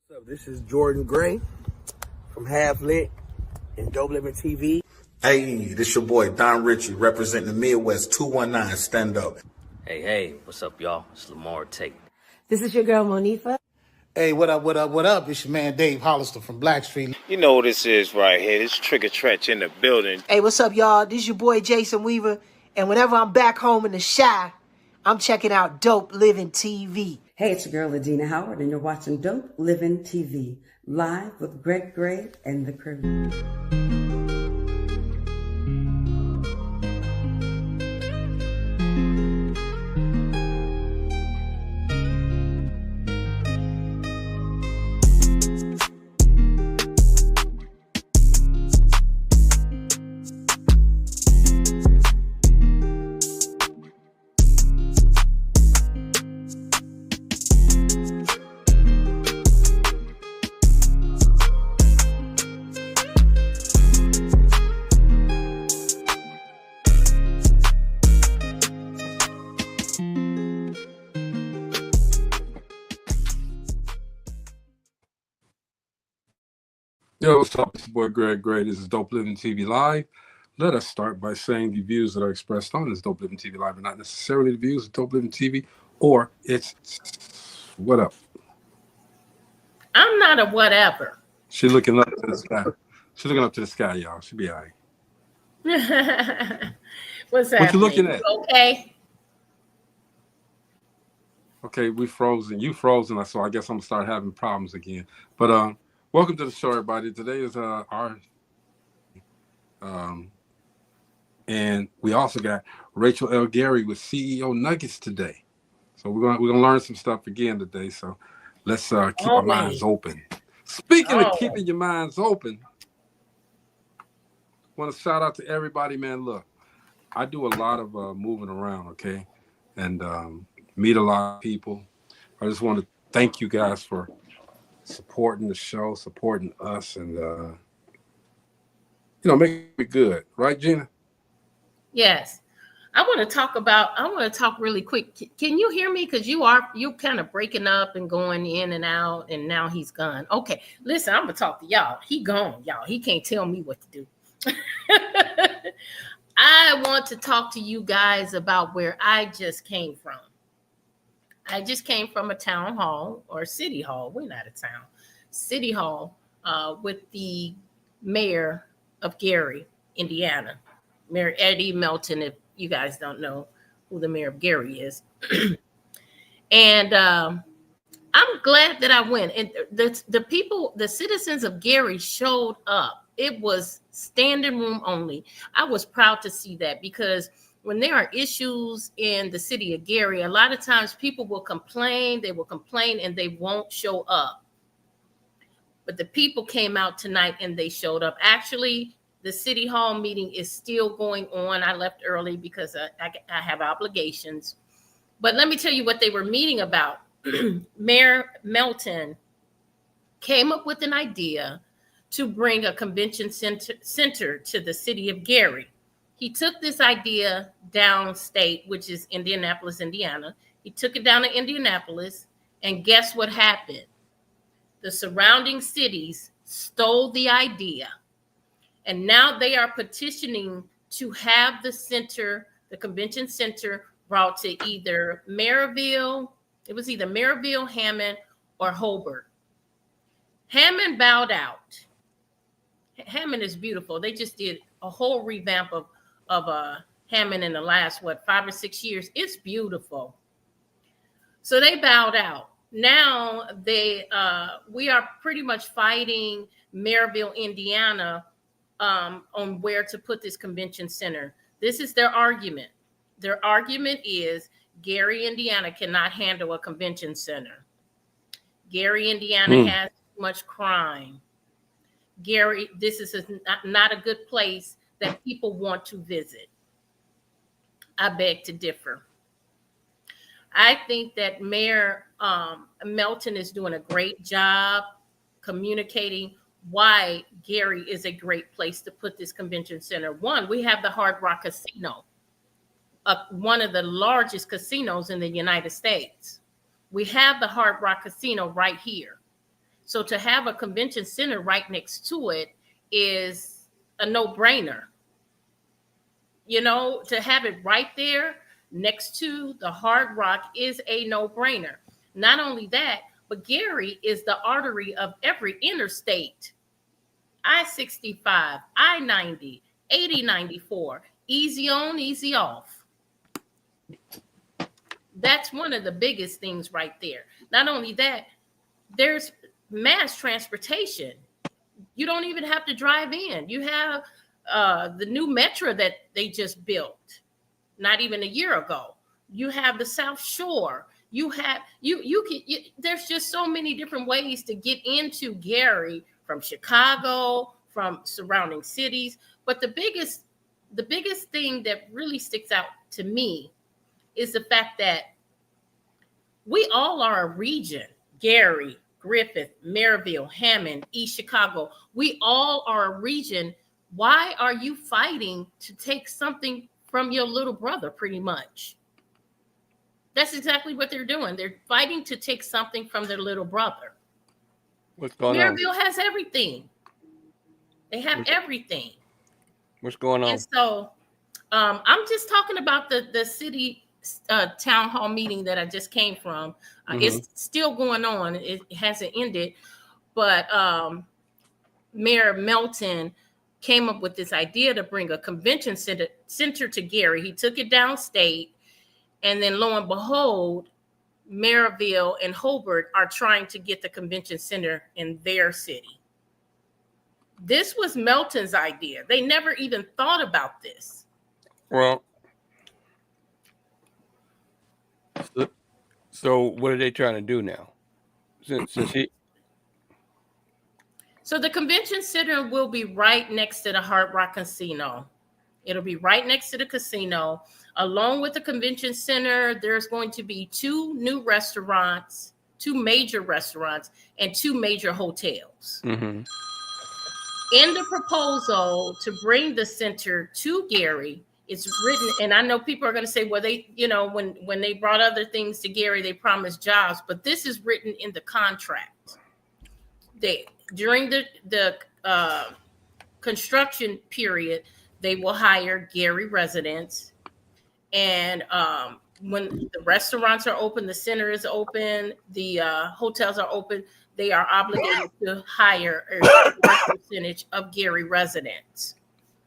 What's up? This is Jordan Gray from Half Lit and DopelivenTV. Hey, this your boy Don Ritchie representing the Midwest 219 Stand Up. Hey, what's up, y'all? It's Lamar Tate. This is your girl, Monifa. Hey, what up? It's your man, Dave Hollister from Blackstreet. You know what this is right here. This Trigger Trench in the building. Hey, what's up, y'all? This is your boy, Jason Weaver. And whenever I'm back home in the Chi, I'm checking out Dope Living TV. Hey, it's your girl, Adina Howard, and you're watching Dope Living TV, live with Greg Gray and the crew. Yo, what's up? It's your boy Greg Gray. This is Dope Living TV Live. Let us start by saying the views that are expressed on this Dope Living TV Live are not necessarily the views of Dope Living TV or its what up. I'm not a whatever. She's looking up to the sky. She's looking up to the sky, y'all. She'll be all right. What's that? What you looking at? Okay. Okay, we frozen. You frozen, so I guess I'm gonna start having problems again. But welcome to the show, everybody. Today is our and we also got Rachel L. Gary with CEO Nuggets today. So we're gonna learn some stuff again today. So let's keep our minds open. Speaking of keeping your minds open, want to shout out to everybody, man. Look, I do a lot of moving around, okay, and meet a lot of people. I just want to thank you guys for supporting the show, supporting us, and making it good, right, Gina? Yes. I want to talk really quick. Can you hear me? Because you're kind of breaking up and going in and out, and now he's gone. Okay, listen, I'm gonna talk to y'all. He gone, y'all. He can't tell me what to do. I want to talk to you guys about where I just came from. I just came from a town hall or city hall. We're not a town. City hall with the mayor of Gary, Indiana, Mayor Eddie Melton, if you guys don't know who the mayor of Gary is. And I'm glad that I went. And the people, the citizens of Gary showed up. It was standing room only. I was proud to see that, because when there are issues in the city of Gary, a lot of times people will complain, and they won't show up. But the people came out tonight and they showed up. Actually, the city hall meeting is still going on. I left early because I have obligations. But let me tell you what they were meeting about. Mayor Melton came up with an idea to bring a convention center to the city of Gary. He took this idea downstate, which is Indianapolis, Indiana. He took it down to Indianapolis, and guess what happened? The surrounding cities stole the idea, and now they are petitioning to have the convention center, brought to either Maryville. It was either Maryville, Hammond, or Hobart. Hammond bowed out. Hammond is beautiful. They just did a whole revamp of Hammond in the last 5 or 6 years. It's beautiful. So they bowed out. Now we are pretty much fighting Maryville, Indiana, on where to put this convention center. This is their argument. Their argument is Gary, Indiana cannot handle a convention center. Gary, Indiana has too much crime. Gary, this is not a good place that people want to visit. I beg to differ. I think that Mayor Melton is doing a great job communicating why Gary is a great place to put this convention center. One, we have the Hard Rock Casino, one of the largest casinos in the United States. We have the Hard Rock Casino right here. So to have a convention center right next to it is a no-brainer. You know, to have it right there next to the Hard Rock is a no-brainer. Not only that, but Gary is the artery of every interstate. I-65, I-90, 80-94, easy on, easy off. That's one of the biggest things right there. Not only that, there's mass transportation. You don't even have to drive in. You have the new metro that they just built not even a year ago. You have the South Shore. You have there's just so many different ways to get into Gary from Chicago, from surrounding cities. But the biggest thing that really sticks out to me is the fact that we all are a region. Gary, Griffith, Maryville, Hammond, East Chicago. We all are a region. Why are you fighting to take something from your little brother, pretty much? That's exactly what they're doing. They're fighting to take something from their little brother. What's going on? Maryville has everything. They have everything. What's going on? And so I'm just talking about the city town hall meeting that I just came from. It's still going on. It hasn't ended. But Mayor Melton came up with this idea to bring a convention center to Gary. He took it downstate. And then lo and behold, Maryville and Hobart are trying to get the convention center in their city. This was Melton's idea. They never even thought about this. Well, so what are they trying to do now? So the convention center will be right next to the Hard Rock Casino. It'll be right next to the casino. Along with the convention center, there's going to be two new restaurants, two major restaurants, and two major hotels. Mm-hmm. In the proposal to bring the center to Gary, it's written, and I know people are going to say, well, they, you know, when they brought other things to Gary, they promised jobs, but this is written in the contract. During the construction period, they will hire Gary residents. And when the restaurants are open, the center is open, the hotels are open, they are obligated to hire a percentage of Gary residents.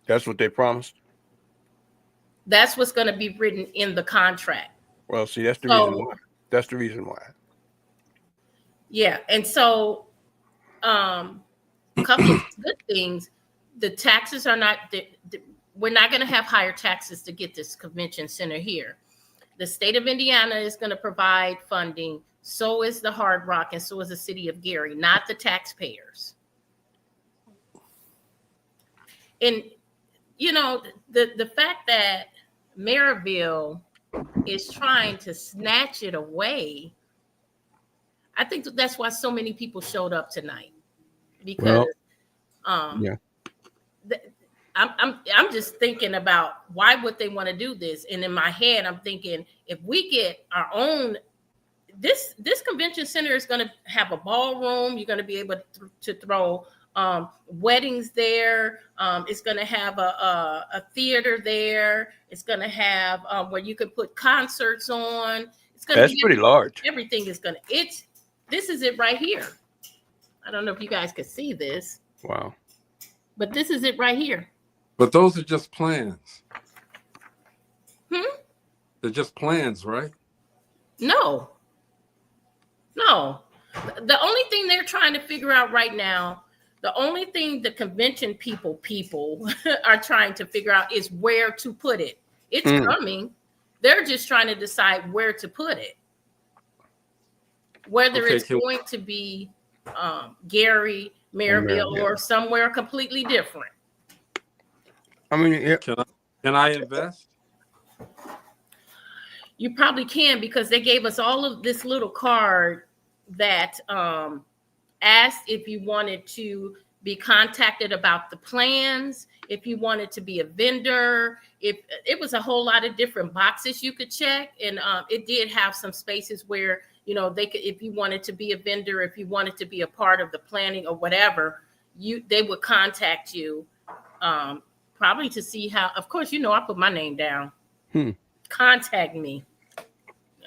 That's what they promised? That's what's going to be written in the contract. Well, see, that's the reason why. That's the reason why. Yeah. And so a couple of good things. The taxes are not, we're not going to have higher taxes to get this convention center here. The state of Indiana is going to provide funding. So is the Hard Rock, and so is the city of Gary, not the taxpayers. And, you know, the fact that Maryville is trying to snatch it away, I think that's why so many people showed up tonight. Because I'm just thinking about why would they want to do this? And in my head, I'm thinking, if we get our own, this convention center is going to have a ballroom. You're going to be able to throw weddings there. It's going to have a theater there. It's going to have where you can put concerts on. It's going That's pretty large. Everything is going to, this is it right here. I don't know if you guys could see this. Wow. But this is it right here. But those are just plans. They're just plans, right? No. The only thing they're trying to figure out right now, the only thing the convention people are trying to figure out is where to put it. It's coming. They're just trying to decide where to put it. Whether it's going to be Gary, Maryville, or somewhere completely different. I mean, can I invest? You probably can, because they gave us all of this little card that asked if you wanted to be contacted about the plans, if you wanted to be a vendor, if it was a whole lot of different boxes you could check. And it did have some spaces where, you know, they could, if you wanted to be a vendor, if you wanted to be a part of the planning or whatever, they would contact you, probably to see how. Of course, you know, I put my name down. Contact me.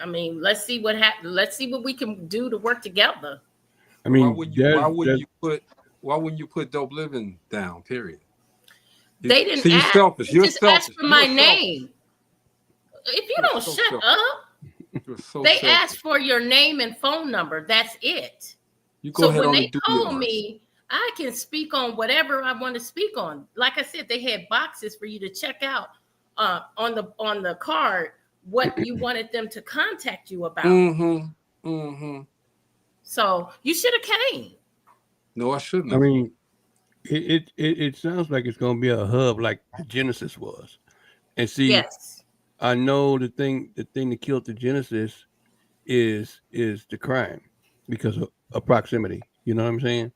I mean, let's see what happens. Let's see what we can do to work together. I mean, why wouldn't you put Dope Living down? Period. They didn't see, you're ask. selfish. You're just selfish. asked for my name. If you don't shut up, they asked for your name and phone number. That's it. You go ahead when on they and do told yours. me I can speak on whatever I want to speak on. Like I said, they had boxes for you to check out on the card what you wanted them to contact you about. So you should have came. No, I shouldn't I have. mean, it sounds like it's going to be a hub like the Genesis was. And see, yes, I know the thing that killed the Genesis is the crime because of proximity. You know what I'm saying?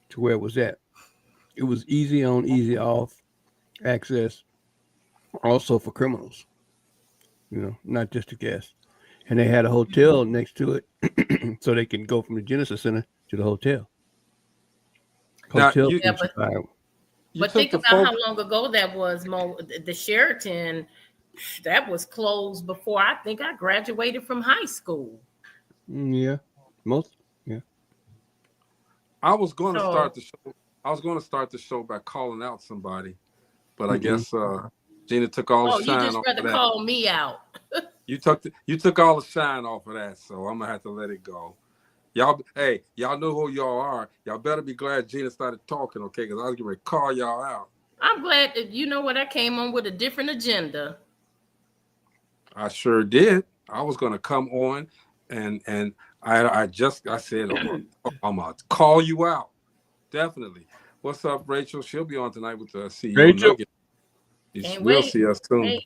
To where it was at. It was easy on, easy off access, also for criminals. You know, not just a guest. And they had a hotel next to it, so they can go from the Genesis Center to the hotel. but think about how long ago that was, Mo. The Sheraton, that was closed before I think I graduated from high school. Yeah, yeah. I was going to start the show. I was going to start the show by calling out somebody, but I guess Gina took all the shine off of that. You just rather call me out. You took all the shine off of that, so I'm gonna have to let it go. Y'all know who y'all are. Y'all better be glad Gina started talking, okay? Because I was going to call y'all out. I'm glad that you know what, I came on with a different agenda. I sure did. I was going to come on, and I said I'm gonna call you out. Definitely. What's up, Rachel? She'll be on tonight with the CEO Rachel. Nugget. We'll see us soon.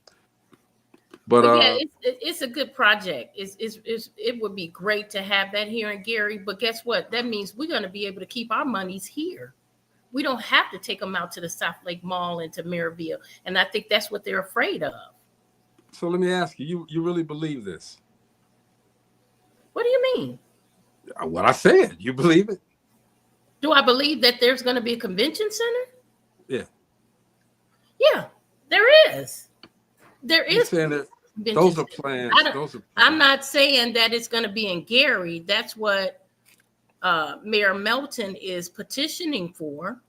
But yeah, it's a good project. It would be great to have that here in Gary. But guess what? That means we're going to be able to keep our monies here. We don't have to take them out to the South Lake Mall and to Maryville. And I think that's what they're afraid of. So let me ask you, you really believe this? What do you mean? What I said. You believe it? Do I believe that there's going to be a convention center? Yeah. Yeah, there is. There is. Those are plans. I'm not saying that it's going to be in Gary. That's what Mayor Melton is petitioning for.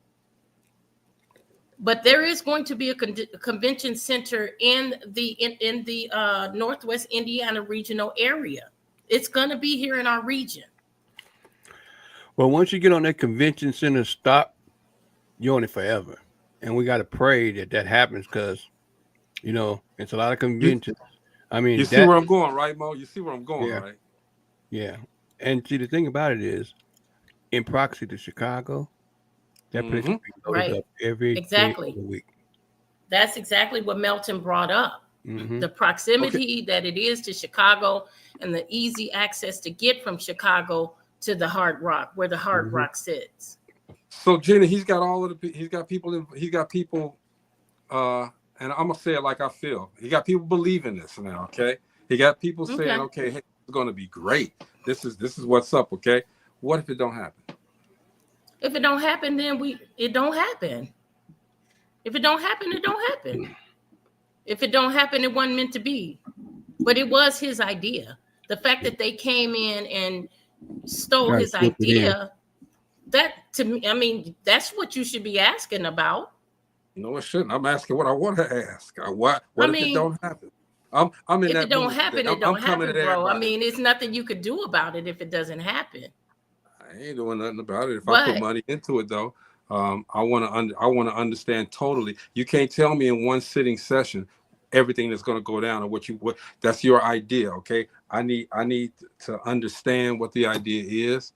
But there is going to be a convention center in the Northwest Indiana regional area. It's going to be here in our region. Well, once you get on that convention center stop, you're on it forever. And we got to pray that happens because, you know, it's a lot of conventions. You see where I'm going, right, Mo? You see where I'm going, yeah, right? Yeah. And see, the thing about it is, in proxy to Chicago, that place will be loaded up every day of the week. That's exactly what Melton brought up. The proximity that it is to Chicago and the easy access to get from Chicago to the Hard Rock, where the Hard Rock sits. So, Jenna, he's got people, and I'm gonna say it like I feel. He got people believing this now, okay? He got people saying, okay, hey, it's gonna be great. This is what's up, okay? What if it don't happen? If it don't happen, then it don't happen. If it don't happen, it don't happen. If it don't happen, it wasn't meant to be. But it was his idea. The fact that they came in and stole his idea, that to me, I mean, that's what you should be asking about. No, it shouldn't. I'm asking what I want to ask. What if it don't happen? I'm in if that. It don't happen, it don't happen, bro. Everybody. I mean, it's nothing you could do about it if it doesn't happen. I ain't doing nothing about it. If I put money into it, though, I want to understand totally. You can't tell me in one sitting session everything that's going to go down or what that's your idea. Okay, I need to understand what the idea is.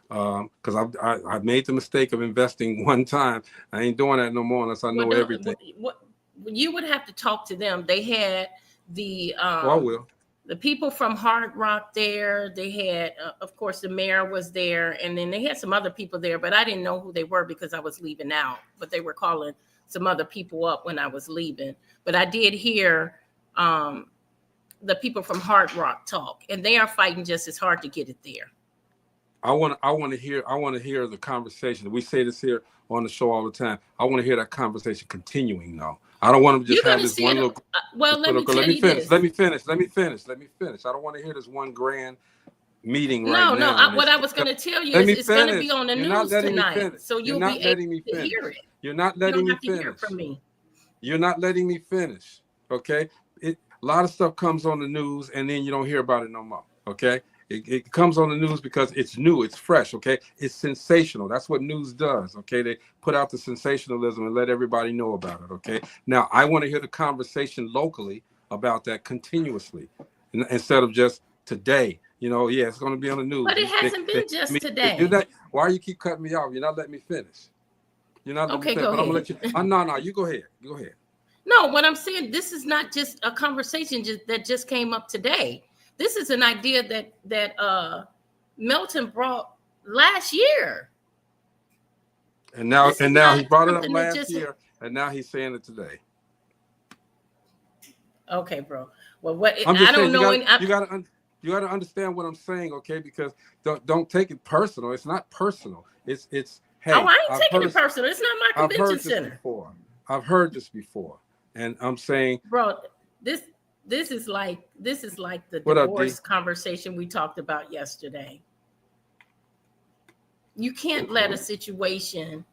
Because I made the mistake of investing one time. I ain't doing that no more unless I know everything. What you would have to talk to them. They had the I will. The people from Hard Rock there. They had, of course, the mayor was there, and then they had some other people there, but I didn't know who they were because I was leaving out. But they were calling some other people up when I was leaving. But I did hear the people from Hard Rock talk, and they are fighting just as hard to get it there. I want to hear the conversation. We say this here on the show all the time. I want to hear that conversation continuing now. I don't want to just have this one little. Well, let me tell you finish. this. Let me finish. I don't want to hear this one grand meeting right now. What I was going to tell you is it's going to be on the news tonight, so you'll be able to hear it. You're not letting me finish. You don't have to hear it from me. You're not letting me finish. Okay, a lot of stuff comes on the news, and then you don't hear about it no more. Okay. It comes on the news because it's new, it's fresh, okay? It's sensational. That's what news does, okay? They put out the sensationalism and let everybody know about it, okay? Now, I want to hear the conversation locally about that continuously instead of just today. You know, yeah, it's going to be on the news. But it hasn't been just today. Why you keep cutting me off? You're not letting me finish. You're not letting me finish. Go ahead. I'm going to let you. No, you go ahead. Go ahead. No, what I'm saying, this is not just a conversation that just came up today. This is an idea that Milton brought last year. And now he brought it up last year, and now he's saying it today. Okay, bro. Well, what I'm just I don't saying, know. You got to understand what I'm saying, okay? Because don't take it personal. It's not personal. It's hey. Oh, I ain't taking it personal. It's not my convention center. I've heard this before, and I'm saying, bro, This is like the divorce conversation we talked about yesterday. You can't let a situation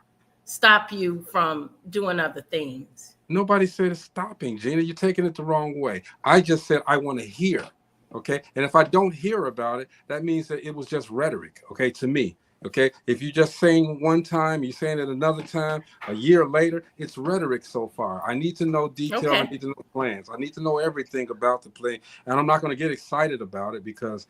stop you from doing other things. Nobody said it's stopping, Gina. You're taking it the wrong way. I just said I want to hear, okay? And if I don't hear about it, that means that it was just rhetoric, okay, to me. Okay, if you're just saying one time, you're saying it another time, a year later, it's rhetoric so far. I need to know detail. Okay. I need to know plans. I need to know everything about the play. And I'm not going to get excited about it because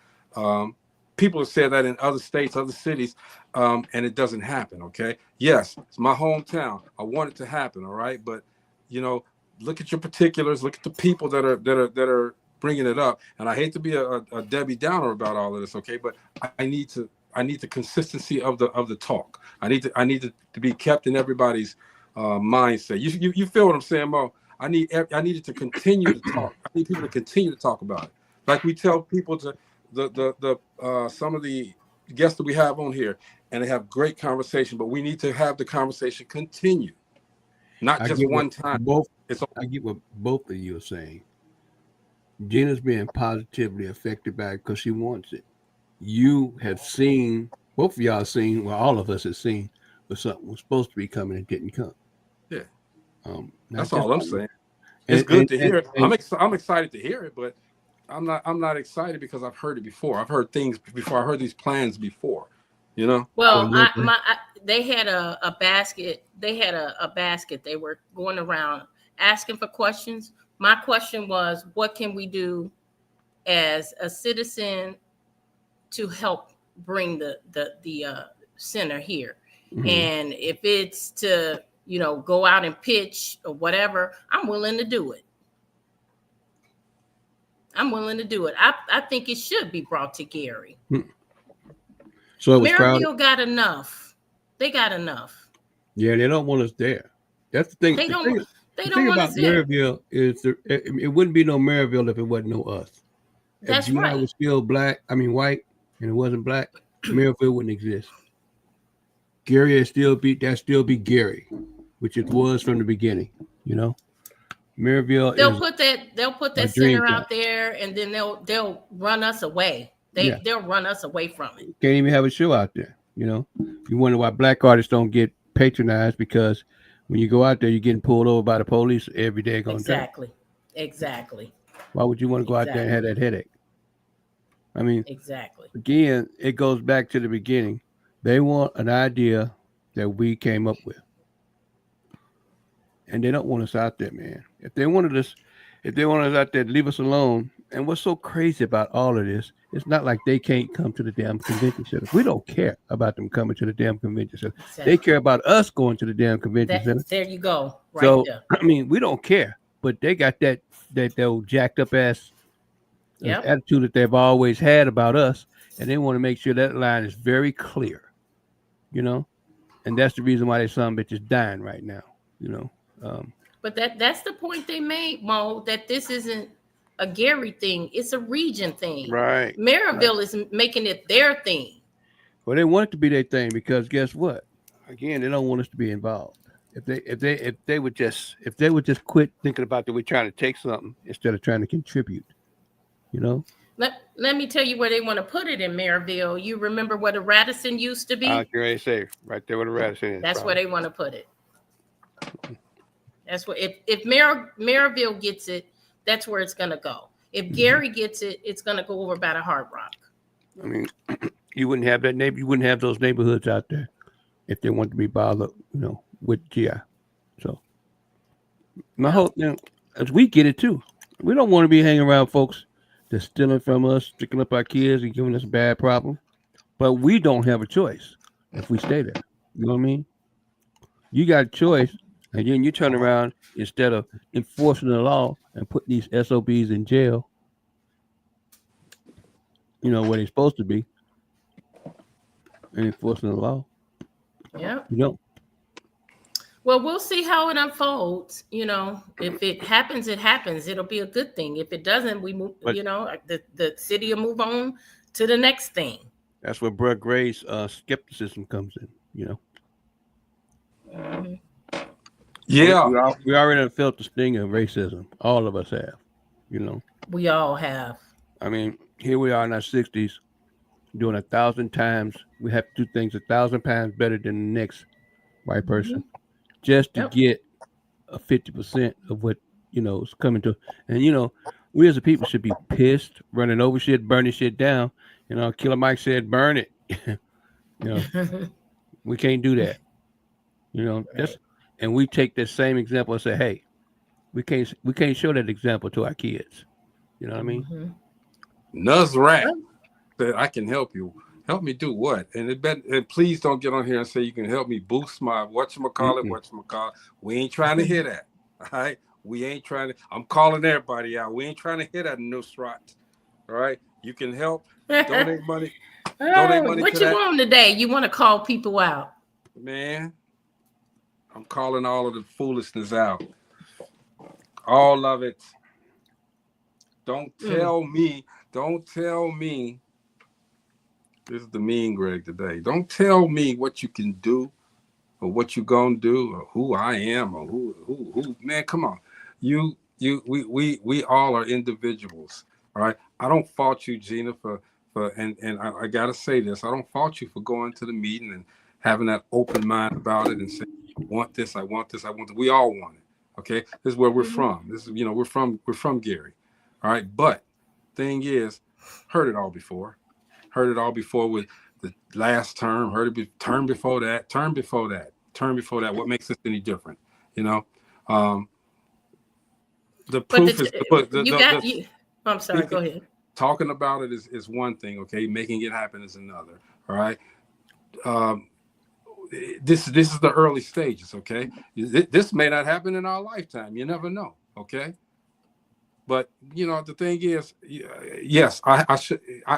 people have said that in other states, other cities, and it doesn't happen. Okay, yes, it's my hometown. I want it to happen. All right, but you know, look at your particulars. Look at the people that are bringing it up. And I hate to be a Debbie Downer about all of this. Okay, but I need the consistency of the talk. I need to be kept in everybody's mindset. You feel what I'm saying, Mo? I need it to continue to talk. I need people to continue to talk about it. Like we tell people to some of the guests that we have on here, and they have great conversation. But we need to have the conversation continue, not just one time. I get what both of you are saying. Gina's being positively affected by it because she wants it. You have seen, both of y'all have seen, well, all of us have seen, but something was supposed to be coming and didn't come. Yeah. That's all I'm saying. It's good to hear it. I'm excited to hear it, but I'm not excited because I've heard it before. I've heard things before. I heard these plans before, you know? Well, they had a basket. They had a basket. They were going around asking for questions. My question was, what can we do as a citizen to help bring the center here? Mm-hmm. And if it's to, go out and pitch or whatever, I'm willing to do it. I think it should be brought to Gary. So Maryville got enough. They got enough. Yeah, they don't want us there. That's the thing. They don't want us there. Maryville is it wouldn't be no Maryville if it wasn't no us. That's if right. Was still white, and it wasn't black, Maryville wouldn't exist. Gary would still be Gary, which it was from the beginning. Maryville. They'll put that center out there, and then they'll run us away. They'll run us away from it. Can't even have a show out there. You wonder why black artists don't get patronized, because when you go out there, you're getting pulled over by the police every day. Exactly. Why would you want to go out there and have that headache? Exactly. Again, it goes back to the beginning. They want an idea that we came up with, and they don't want us out there, man. If they wanted us out there, leave us alone. And what's so crazy about all of this, it's not like they can't come to the damn convention center. We don't care about them coming to the damn convention center. Exactly. They care about us going to the damn convention center. There you go. Right so, there. We don't care. But they got that old jacked up ass attitude that they've always had about us. And they want to make sure that line is very clear. And that's the reason why there's some bitches dying right now. But that's the point they made, Mo, that this isn't a Gary thing. It's a region thing. Right. Maryville is making it their thing. Well, they want it to be their thing because guess what? Again, they don't want us to be involved. If they would just quit thinking about that we're trying to take something instead of trying to contribute, you know. Let me tell you where they want to put it in Maryville. You remember where the Radisson used to be? I can say right there where the Radisson is. That's probably where they want to put it. That's where if Maryville gets it, that's where it's gonna go. If Gary gets it, it's gonna go over by the Hard Rock. I mean, you wouldn't have that you wouldn't have those neighborhoods out there if they want to be bothered, with GI. So my hope, as we get it too, we don't want to be hanging around folks that's stealing from us, sticking up our kids, and giving us a bad problem. But we don't have a choice if we stay there. You know what I mean? You got a choice, and then you turn around instead of enforcing the law and putting these SOBs in jail, where they're supposed to be, and enforcing the law. Yeah. Well, we'll see how it unfolds. If it happens, it happens. It'll be a good thing. If it doesn't, we move. The city will move on to the next thing. That's where Brett Gray's skepticism comes in. Mm-hmm. Yeah, we already felt the sting of racism. All of us have. We all have. I mean, here we are in our 60s, doing 1,000 times. We have to do things 1,000 times better than the next white person, just to get a 50% of what is coming to. And we as a people should be pissed, running over shit, burning shit down. Killer Mike said, "Burn it." We can't do that. And we take that same example and say, "Hey, we can't show that example to our kids." You know what I mean? Nuzrat said, "I can help you. Help me do what? And please don't get on here and say you can help me boost my whatchamacallit. We ain't trying to hear that. All right? We ain't trying to. I'm calling everybody out. We ain't trying to hear that Nuzrat. All right? You can help. Donate money. Donate money. What you want today? You want to call people out? Man, I'm calling all of the foolishness out. All of it. Don't tell me. This is the mean Greg today. Don't tell me what you can do or what you gonna do or who I am or who. Man, come on. We all are individuals. All right. I don't fault you, Gina, and I gotta say this. I don't fault you for going to the meeting and having that open mind about it and saying, I want this. We all want it. Okay. This is where we're from. This is, we're from Gary. All right. But thing is, heard it all before with the last term, heard it term before that. What makes this any different? The proof is I'm sorry, go ahead. Talking about it is one thing, okay? Making it happen is another. All right. This is the early stages, okay? This may not happen in our lifetime. You never know, okay? But the thing is, yes, I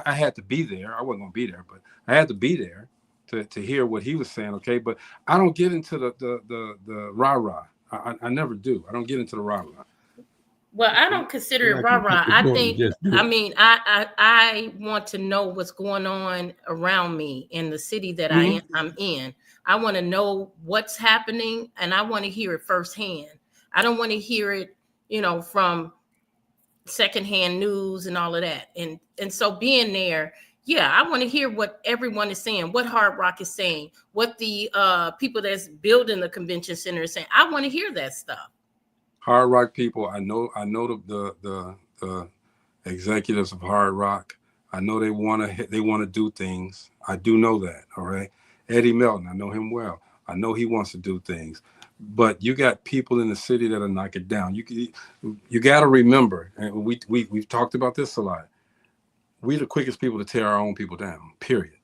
had to be there. I wasn't gonna be there, but I had to be there to hear what he was saying. Okay, but I don't get into the rah-rah. I never do. I don't get into the rah-rah. Well, I don't consider it rah-rah. I want to know what's going on around me in the city that I'm in. I want to know what's happening, and I want to hear it firsthand. I don't want to hear it, from secondhand news and all of that. And so being there, I want to hear what everyone is saying, what Hard Rock is saying, what the people that's building the convention center is saying. I want to hear that stuff. Hard Rock people, I know the executives of Hard Rock. I know they want to do things. I do know that. All right. Eddie Melton, I know him well. I know he wants to do things. But you got people in the city that'll knock it down. You got to remember, and we've talked about this a lot. We're the quickest people to tear our own people down. Period.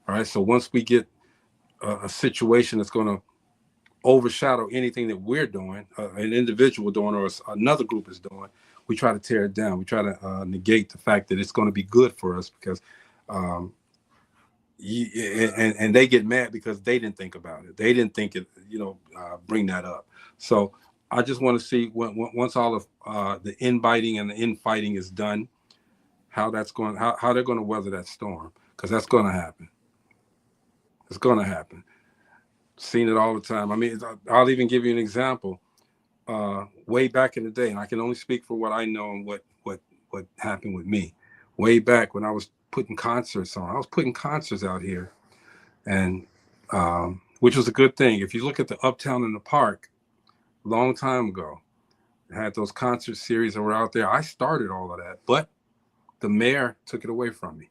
All right. So once we get a situation that's going to overshadow anything that we're doing, an individual doing, or another group is doing, we try to tear it down. We try to negate the fact that it's going to be good for us because. And they get mad because they didn't think about it. They didn't think it, bring that up. So I just want to see once all of the inbiting and the infighting is done, how they're going to weather that storm, because that's going to happen. It's going to happen. Seen it all the time. I mean, I'll even give you an example. Way back in the day, and I can only speak for what I know and what happened with me. Way back when I was putting concerts on, I was putting concerts out here, and which was a good thing. If you look at the Uptown in the Park, a long time ago, I had those concert series that were out there. I started all of that, but the mayor took it away from me.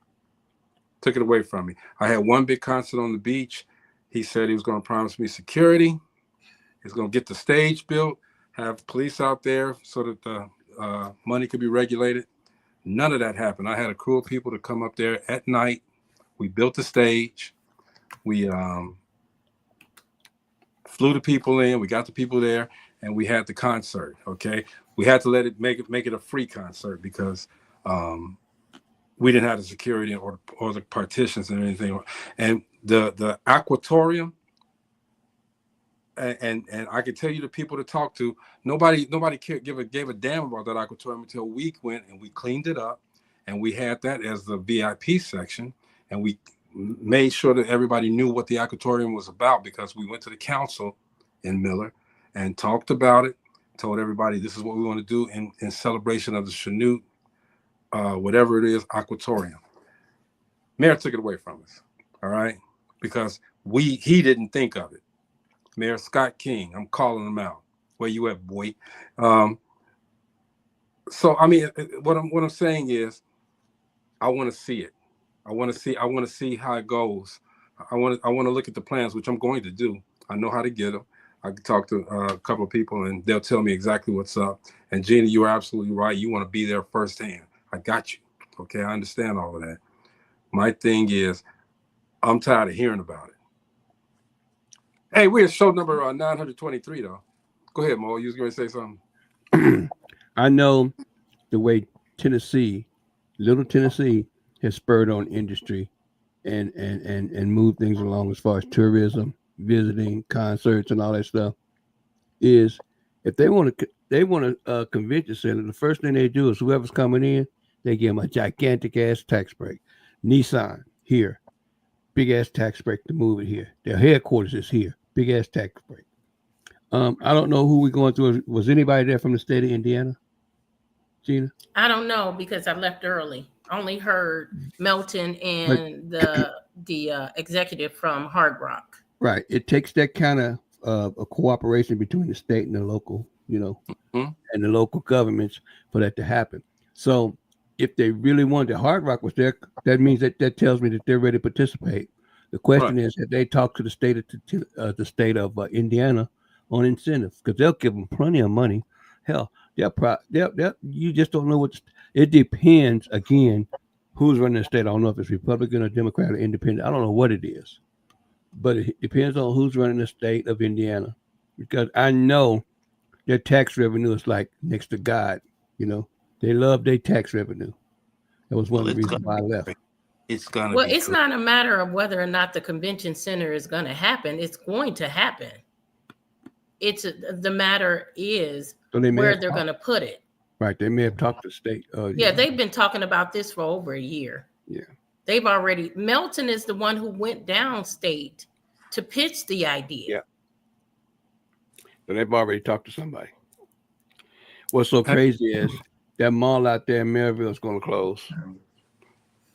I had one big concert on the beach. He said he was going to promise me security. He's going to get the stage built, have police out there so that the money could be regulated. None of that happened. I had a crew of people to come up there at night. We built the stage. We flew the people in. We got the people there, and we had the concert. Okay, we had to make it a free concert because we didn't have the security or the partitions and anything. And the aquatorium, and I can tell you the people to talk to. Nobody gave a damn about that aquatorium until we went and we cleaned it up, and we had that as the VIP section, and we made sure that everybody knew what the aquatorium was about, because we went to the council in Miller and talked about it, told everybody this is what we want to do in celebration of the Chanute, whatever it is, aquatorium. Mayor took it away from us, all right, because he didn't think of it. Mayor Scott King, I'm calling him out. Where you at, boy? So I mean, what I'm saying is, I want to see it. I want to see how it goes. I want to look at the plans, which I'm going to do. I know how to get them. I can talk to a couple of people, and they'll tell me exactly what's up. And Gina, you are absolutely right. You want to be there firsthand. I got you. Okay, I understand all of that. My thing is, I'm tired of hearing about it. Hey, we're at show number 923, though. Go ahead, Mo. You was going to say something. I know the way Little Tennessee, has spurred on industry and moved things along as far as tourism, visiting, concerts, and all that stuff. Is if they want a convention center, the first thing they do is whoever's coming in, they give them a gigantic ass tax break. Nissan here, big ass tax break to move it here. Their headquarters is here, big ass tax break. I don't know who we're going through. Was anybody there from the state of Indiana, Gina? I don't know because I left early. I only heard Melton and the executive from Hard Rock. Right. It takes that kind of a cooperation between the state and the local, and the local governments for that to happen. So if they really wanted, Hard Rock was there, that means that tells me that they're ready to participate. The question is, have they talked to the state of Indiana on incentives? Because they'll give them plenty of money. Hell, you just don't know it depends, again, who's running the state. I don't know if it's Republican or Democrat or Independent. I don't know what it is. But it depends on who's running the state of Indiana. Because I know their tax revenue is like next to God. They love their tax revenue. That was one of the reasons why I left. It's going to be it's not a matter of whether or not the convention center is going to happen. It's going to happen. The matter is where they're going to put it. Right. They may have talked to the state. They've been talking about this for over a year. Yeah. They've already, Melton is the one who went downstate to pitch the idea. Yeah. So they've already talked to somebody. What's so crazy is that mall out there in Maryville is going to close.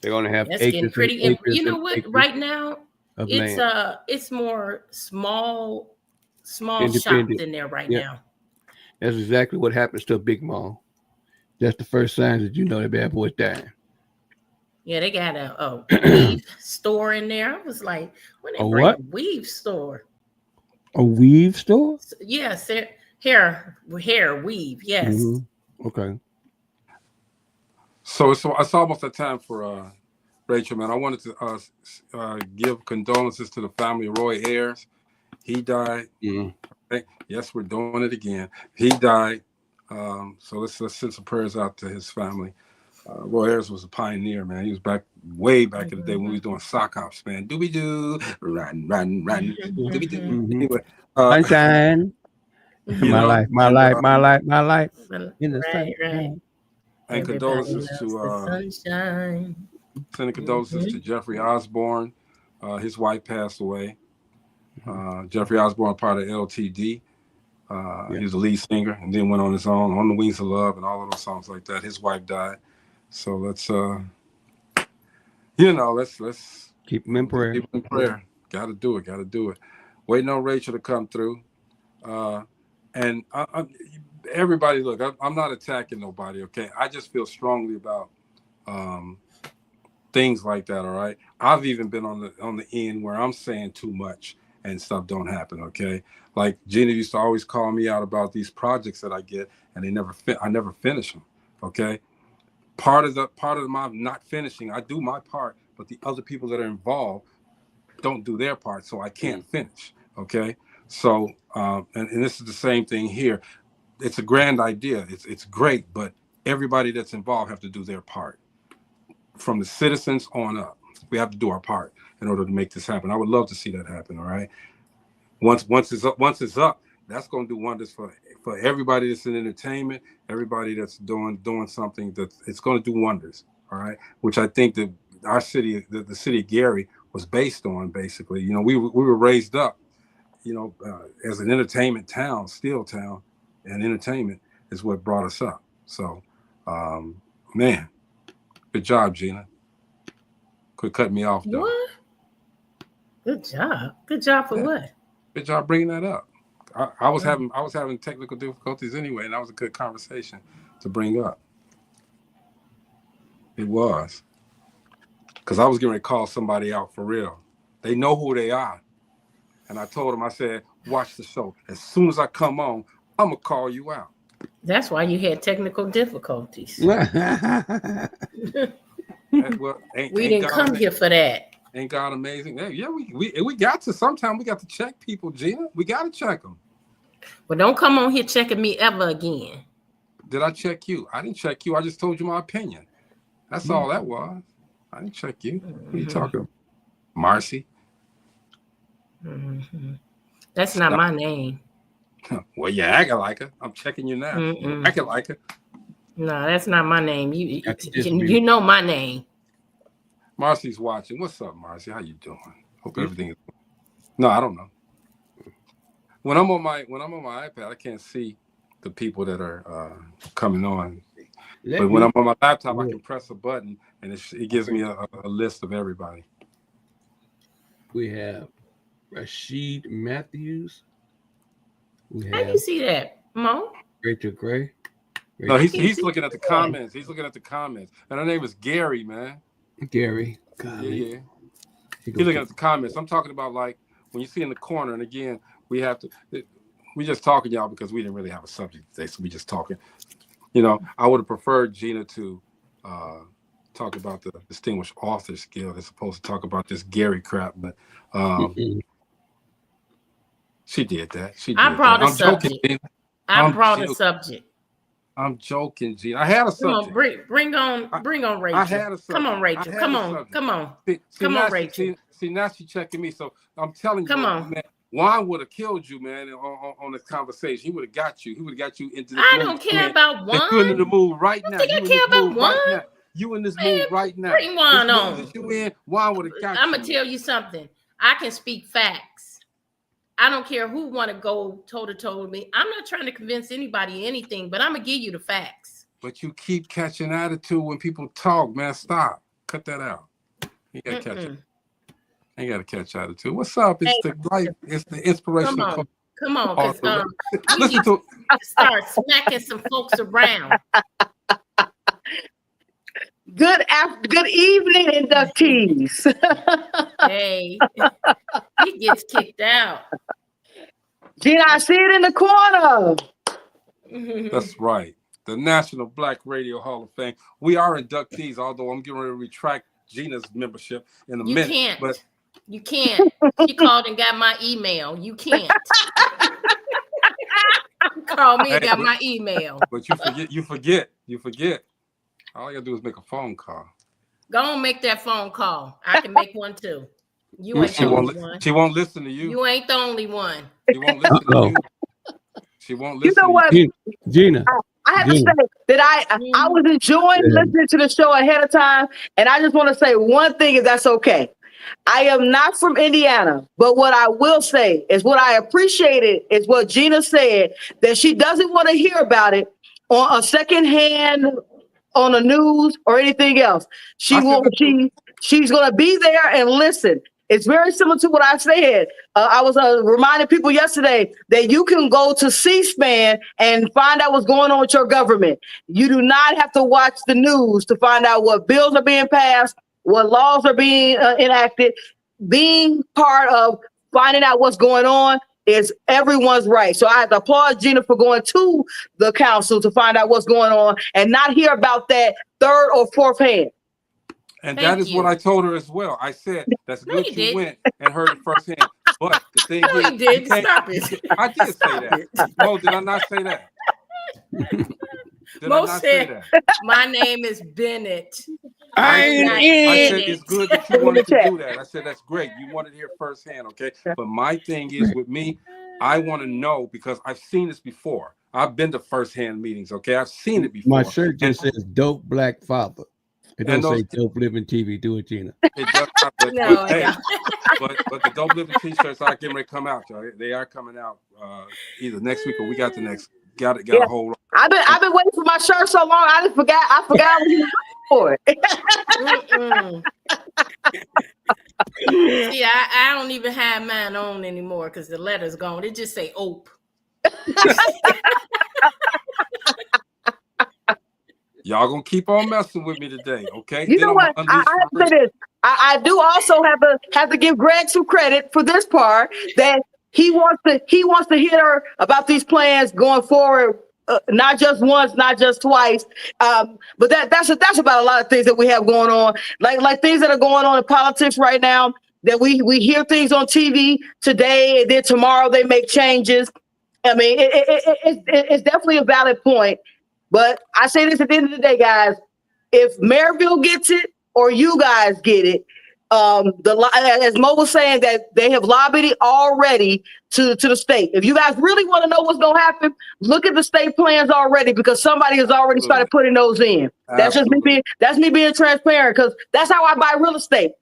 They're going to have That's acres getting pretty. You know what? Right now, it's more small shops in there right now. That's exactly what happens to a big mall. That's the first sign that the bad boy's dying. Yeah, they got a weave store in there. I was like, when they bring a weave store? A weave store? Yes, hair weave. Yes. Mm-hmm. Okay. So it's almost that time for Rachel, man. I wanted to give condolences to the family of Roy Ayers. He died. Mm-hmm. Yes, we're doing it again. He died. So let's send some prayers out to his family. Roy Ayers was a pioneer, man. He was way back in the day when we was doing sock hops, man. Doobie doo, run, doobie doo. Anyway, sunshine My life, my life, my life, my life. In the Right, right. sunshine. And Everybody condolences loves to the sunshine. sending condolences to Jeffrey Osborne. His wife passed away. Jeffrey Osborne, part of LTD. He was the lead singer and then went on his own, On the Wings of Love, and all of those songs like that. His wife died. So let's Keep him in prayer. keep him in prayer. Gotta do it. Waiting on Rachel to come through. And everybody, look, I'm not attacking nobody, okay? I just feel strongly about things like that, all right? I've even been on the end where I'm saying too much and stuff don't happen, okay? Like Gina used to always call me out about these projects that I get, and I never finish them, okay? Part of my not finishing, I do my part, but the other people that are involved don't do their part, so I can't finish, okay? So, and this is the same thing here. It's a grand idea. It's great, but everybody that's involved have to do their part. From the citizens on up, we have to do our part in order to make this happen. I would love to see that happen. All right. Once it's up, that's going to do wonders for everybody that's in entertainment, everybody that's doing something that it's going to do wonders. All right. Which I think that our city, the city of Gary, was based on basically. You know, we were raised up, you know, as an entertainment town, steel town, and entertainment is what brought us up. So, man. Good job, Gina. Quit cutting me off, though. What? Good job. Good job for what? Good job bringing that up. I was having technical difficulties anyway, and that was a good conversation to bring up. It was. Because I was getting ready to call somebody out for real. They know who they are. And I told them, I said, watch the show. As soon as I come on, I'm going to call you out. That's why you had technical difficulties. Well, we didn't come here for that. Ain't God amazing? Yeah, we got to. Sometimes we got to check people, Gina. We got to check them. But don't come on here checking me ever again. Did I check you? I didn't check you. I just told you my opinion. That's all that was. I didn't check you. What are you talking about? Marcy? That's not my name. Well, you acting like her. I'm checking you now. You're acting like her. No, that's not my name. You know my name. Marcy's watching. What's up, Marcy? How you doing? Hope everything is. No, I don't know. When I'm on my iPad, I can't see the people that are coming on. But when I'm on my laptop, I can press a button and it gives me a list of everybody. We have Rashid Matthews. How do you see that, Mo? Rachel Gray. No, he's looking at the comments. He's looking at the comments. And her name is Gary, man. Gary. Yeah. He's looking at the comments. I'm talking about like when you see in the corner, and again, we just talking, y'all, because we didn't really have a subject today, so we just talking. You know, I would have preferred Gina to talk about the Distinguished Authors Guild as opposed to talk about this Gary crap, but she did that. I brought a subject. I brought a subject. I'm joking, Gina. I had a subject. Come on, bring on Rachel. I had a subject. Come on, Rachel. Come on. Come on, Rachel. See, now she's checking me. So I'm telling you, come on, man. Juan would have killed you, man, on this conversation. He would have got you. He would have got you into this I mood. don't care about Juan. You into the mood right now. I care about Juan. Right, you in this mood right now. Bring Juan on. Juan would have got you. I'm going to tell you something. I can speak facts. I don't care who want to go toe-to-toe with me. I'm not trying to convince anybody anything, but I'm going to give you the facts. But you keep catching attitude when people talk, man. Stop. Cut that out. You got to catch it. Ain't got to catch attitude. What's up? It's the life. It's the inspirational. Come on, because we need to start smacking some folks around. Good evening, inductees. Hey, he gets kicked out. Did I see it in the corner? That's right. The National Black Radio Hall of Fame. We are inductees, although I'm getting ready to retract Gina's membership in a minute. Can't. But you can't. She called and got my email. You can't. Call me and got my email. But you forget. All you gotta do is make a phone call. Go on, make that phone call. I can make one too. You ain't the only one. She won't listen to you. You ain't the only one. She won't listen to you. She won't You listen know to what? you. Gina, I have to Gina. say that I was enjoying Yeah. listening to the show ahead of time, and I just want to say one thing, if that's okay. I am not from Indiana, but what I will say is what I appreciated is what Gina said, that she doesn't want to hear about it on a secondhand on the news or anything else. I said that too. She's going to be there and listen. It's very similar to what I said. I was reminding people yesterday that you can go to C-SPAN and find out what's going on with your government. You do not have to watch the news to find out what bills are being passed, what laws are being enacted. Being part of finding out what's going on is everyone's right. So I have to applaud Gina for going to the council to find out what's going on and not hear about that third or fourth hand. And Thank that is you. what I told her as well. I said, that's No, good you you didn't. went and heard it firsthand. But the thing No, is, you didn't. you can't. Stop it. I did say Stop that. it. Mo, did I not say that? Did I Mo not say said, that? my name is Bennett. I I'm not I ain't said it. it's Bennett. good that you wanted to do that. I said that's great. You wanted to hear firsthand, okay? But my thing is with me, I want to know because I've seen this before. I've been to firsthand meetings, okay? I've seen it My before. shirt just says "Dope Black Father." It don't And those say "Dope Living TV." Do it, Gina. it does not, No, hey, no. but the Dope Living t-shirts are getting ready to come out, y'all. They are coming out either next week or we got the next got Yeah. a hold. I've been waiting for my shirt so long. I forgot when you for it. Mm-mm. See, I don't even have mine on anymore because the letter's gone. It just say "Ope." Y'all gonna keep on messing with me today, okay? You Then know I'm gonna what? I unleash my have to say this. I do also have to give Greg some credit for this part that he wants to hear about these plans going forward, not just once, not just twice. But that's about a lot of things that we have going on, like things that are going on in politics right now. That we hear things on TV today, and then tomorrow they make changes. I mean, it's definitely a valid point. But I say this at the end of the day, guys. If Maryville gets it or you guys get it, as Mo was saying, that they have lobbied it already to the state. If you guys really want to know what's going to happen, look at the state plans already because somebody has already started putting those in. That's just me being transparent because that's how I buy real estate.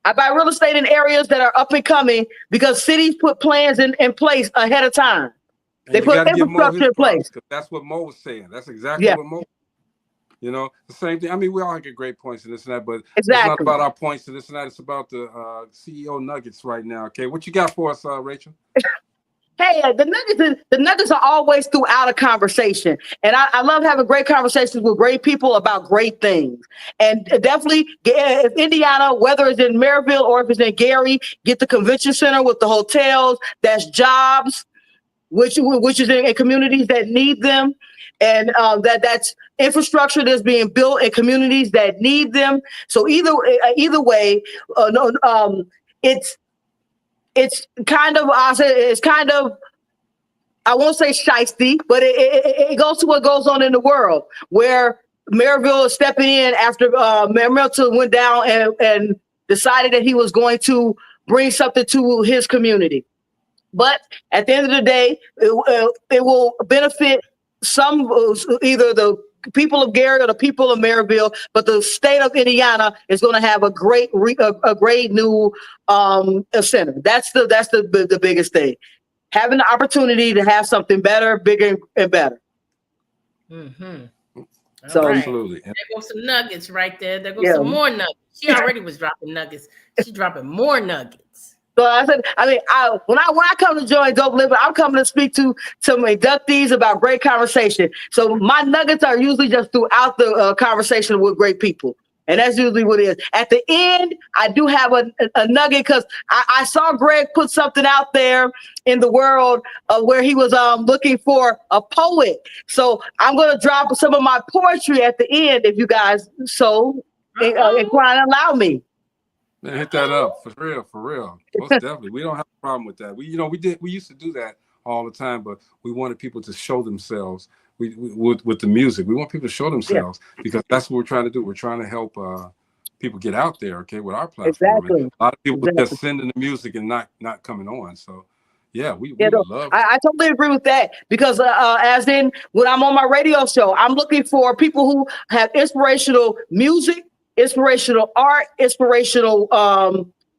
I buy real estate in areas that are up and coming because cities put plans in place ahead of time. And they you put got to give Mo infrastructure his in place. because that's what Mo was saying. That's exactly what Mo. You know, the same thing. I mean, we all get great points and this and that, but it's not about our points and this and that. It's about the CEO nuggets right now. Okay, what you got for us, Rachel? Hey, the nuggets are always throughout a conversation. And I love having great conversations with great people about great things. And definitely, if Indiana, whether it's in Maryville or if it's in Gary, get the convention center with the hotels. That's jobs, which is in communities that need them. And that's infrastructure that's being built in communities that need them. So either way, it's kind of, I won't say shiesty, but it goes to what goes on in the world where Maryville is stepping in after Mayor Milton went down and decided that he was going to bring something to his community. But at the end of the day, it will benefit either the people of Gary or the people of Maryville, but the state of Indiana is going to have a great new center. That's the biggest thing. Having the opportunity to have something better, bigger, and better. Mm-hmm. So, right. Absolutely. There go some nuggets right there. There go some more nuggets. She already was dropping nuggets. She's dropping more nuggets. So I said, when I come to join Dope Living, I'm coming to speak to some inductees about great conversation. So my nuggets are usually just throughout the conversation with great people. And that's usually what it is. At the end, I do have a nugget because I saw Greg put something out there in the world where he was looking for a poet. So I'm going to drop some of my poetry at the end if you guys incline allow me. Man, hit that up for real. Most definitely. We don't have a problem with that. We used to do that all the time, but we wanted people to show themselves with the music. We want people to show themselves because that's what we're trying to do. We're trying to help people get out there, okay, with our platform. Exactly. And a lot of people just sending the music and not coming on. So, Yeah, we Yeah, no, love. I totally agree with that because as in when I'm on my radio show, I'm looking for people who have inspirational music, inspirational art, inspirational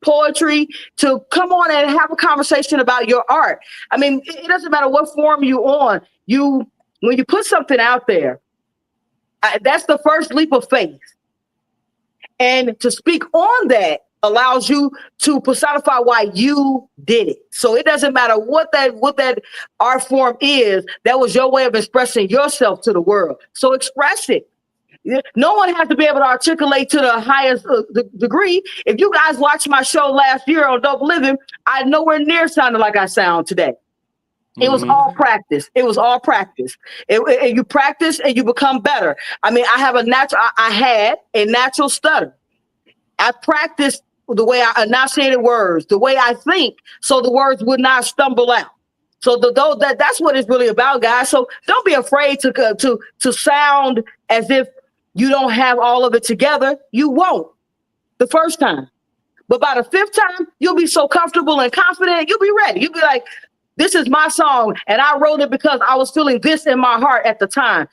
poetry to come on and have a conversation about your art. I mean, it doesn't matter what form you're on. When you put something out there, that's the first leap of faith. And to speak on that allows you to personify why you did it. So it doesn't matter what that art form is, that was your way of expressing yourself to the world. So express it. No one has to be able to articulate to the highest degree. If you guys watched my show last year on Dope Living, I nowhere near sounded like I sound today. It was all practice. It was all practice. You practice and you become better. I mean, I had a natural stutter. I practiced the way I enunciated words, the way I think, so the words would not stumble out. So that's what it's really about, guys. So don't be afraid to sound as if you don't have all of it together. You won't the first time. But by the fifth time, you'll be so comfortable and confident, you'll be ready. You'll be like, this is my song, and I wrote it because I was feeling this in my heart at the time,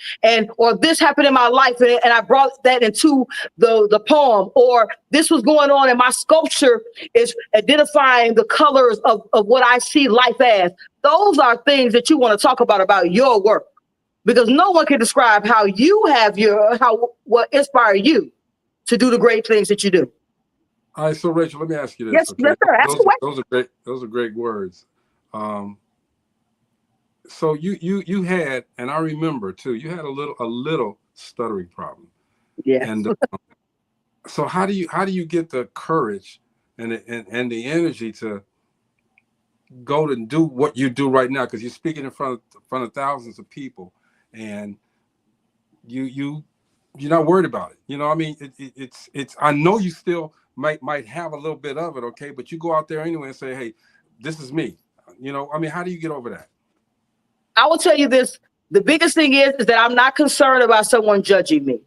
or this happened in my life, and I brought that into the poem, or this was going on, and my sculpture is identifying the colors of what I see life as. Those are things that you want to talk about your work, because no one can describe how you have what inspired you to do the great things that you do. All right, so Rachel, let me ask you this. Yes, okay? yes, sir. Ask away. Those are great. Those are great words. So you had, and I remember too, you had a little stuttering problem. Yeah. And so how do you get the courage and the energy to go and do what you do right now? Because you're speaking in front of thousands of people, and you're not worried about it. You know, I mean, it's. I know you still might have a little bit of it, okay, but you go out there anyway and say, hey, this is me. You know, I mean, how do you get over that? I will tell you this. The biggest thing is that I'm not concerned about someone judging me.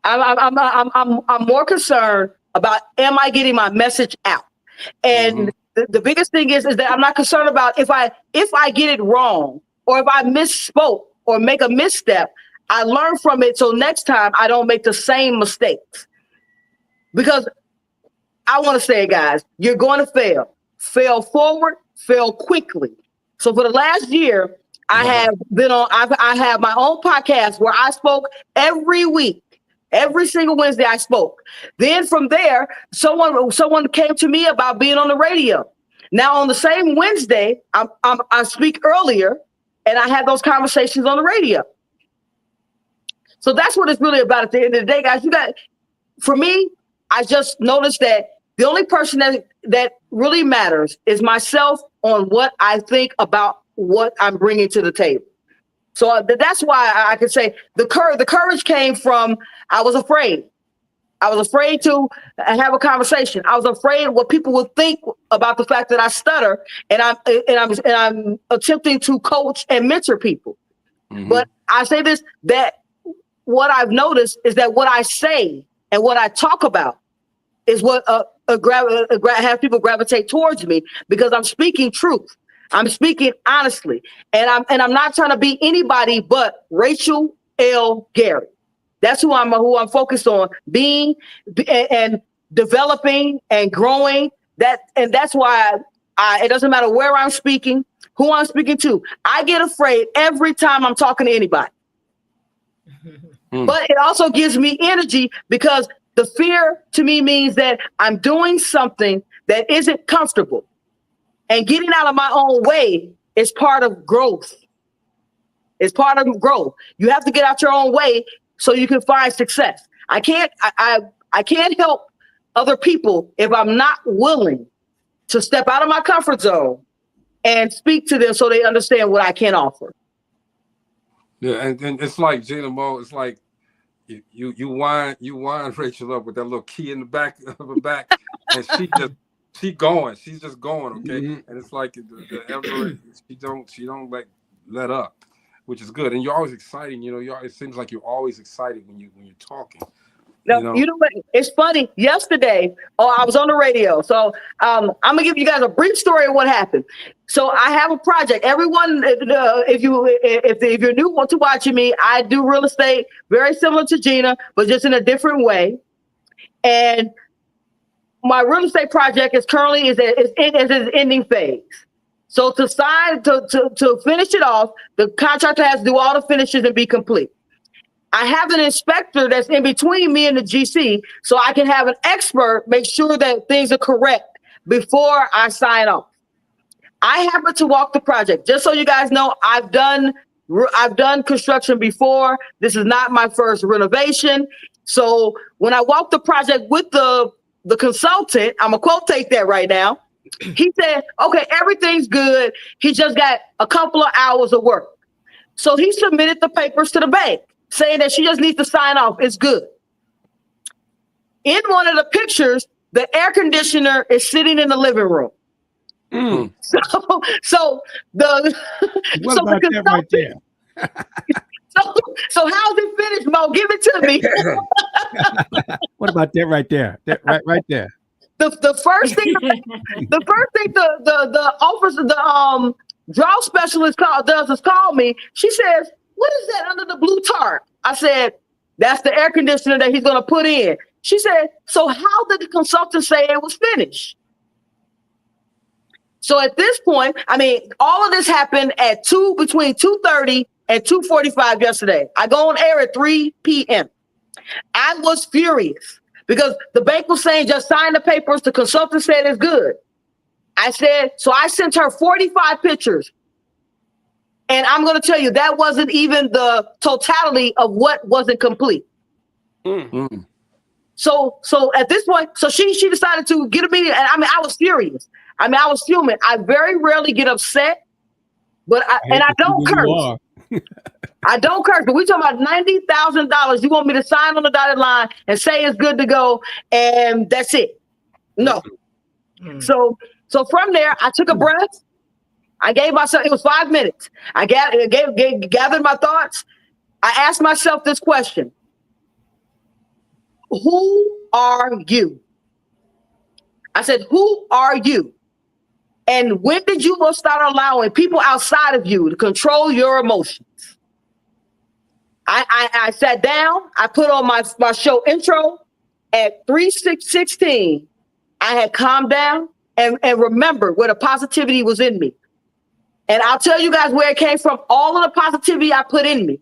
I'm more concerned about, am I getting my message out? And the biggest thing is that I'm not concerned about if I get it wrong, or if I misspoke or make a misstep, I learn from it. So next time I don't make the same mistakes. Because I want to say, guys, you're going to fail forward, fail quickly. So for the last year, I have my own podcast where I spoke every week. Every single Wednesday I spoke. Then from there, someone came to me about being on the radio. Now on the same Wednesday, I speak earlier, and I had those conversations on the radio. So that's what it's really about at the end of the day, guys. For me, I just noticed that the only person that really matters is myself on what I think about what I'm bringing to the table. So that's why I could say the courage came from, I was afraid. I was afraid to have a conversation. I was afraid what people would think about the fact that I stutter, and I'm attempting to coach and mentor people. But I say this, that what I've noticed is that what I say and what I talk about is what have people gravitate towards me, because I'm speaking truth. I'm speaking honestly, and I'm not trying to be anybody but Rachel L. Gary. That's who I'm focused on being and developing and growing. That's why it doesn't matter where I'm speaking, who I'm speaking to. I get afraid every time I'm talking to anybody. But it also gives me energy, because the fear to me means that I'm doing something that isn't comfortable. And getting out of my own way is part of growth. It's part of growth. You have to get out your own way so you can find success. I can't help other people if I'm not willing to step out of my comfort zone and speak to them so they understand what I can offer. Yeah, and it's like Gina Mo, it's like you wind Rachel up with that little key in the back of her back, and she's just going, okay. And it's like she don't let up, which is good. And you're always exciting, you know. It seems like you're always excited when you're talking. No, You know? you know what? It's funny. Yesterday, I was on the radio. So I'm gonna give you guys a brief story of what happened. So I have a project. Everyone, if you're new to watching me, I do real estate very similar to Gina, but just in a different way. And my real estate project is currently is in its ending phase. So to finish it off, the contractor has to do all the finishes and be complete. I have an inspector that's in between me and the GC, so I can have an expert make sure that things are correct before I sign off. I happen to walk the project. Just so you guys know, I've done construction before. This is not my first renovation. So when I walked the project with the consultant, I'm gonna quotate that right now. He said, okay, everything's good. He just got a couple of hours of work. So he submitted the papers to the bank saying that she just needs to sign off. It's good. In one of the pictures, the air conditioner is sitting in the living room. Mm. So the What about that right there? So how's it finished, Mo? Give it to me. What about that right there? That right there. The first thing the officer, the draw specialist is call me. She says, "What is that under the blue tarp?" I said, "That's the air conditioner that he's gonna put in." She said, "So how did the consultant say it was finished?" So at this point, I mean, all of this happened at between 2:30 and 2:45 yesterday. I go on air at 3 p.m. I was furious because the bank was saying just sign the papers. The consultant said it's good. I sent her 45 pictures. And I'm going to tell you, that wasn't even the totality of what wasn't complete. Mm-hmm. So at this point, so she decided to get a meeting. And I mean, I was furious. I mean, I was fuming. I very rarely get upset, but I don't curse. I don't curse, but we're talking about $90,000. You want me to sign on the dotted line and say it's good to go, and that's it? No. Mm-hmm. So from there, I took a breath. I gave myself, it was 5 minutes. I gathered my thoughts. I asked myself this question: who are you? I said, who are you? And when did you start allowing people outside of you to control your emotions? I sat down, I put on my show intro. At 3:16, I had calmed down and remembered where the positivity was in me. And I'll tell you guys where it came from, all of the positivity I put in me.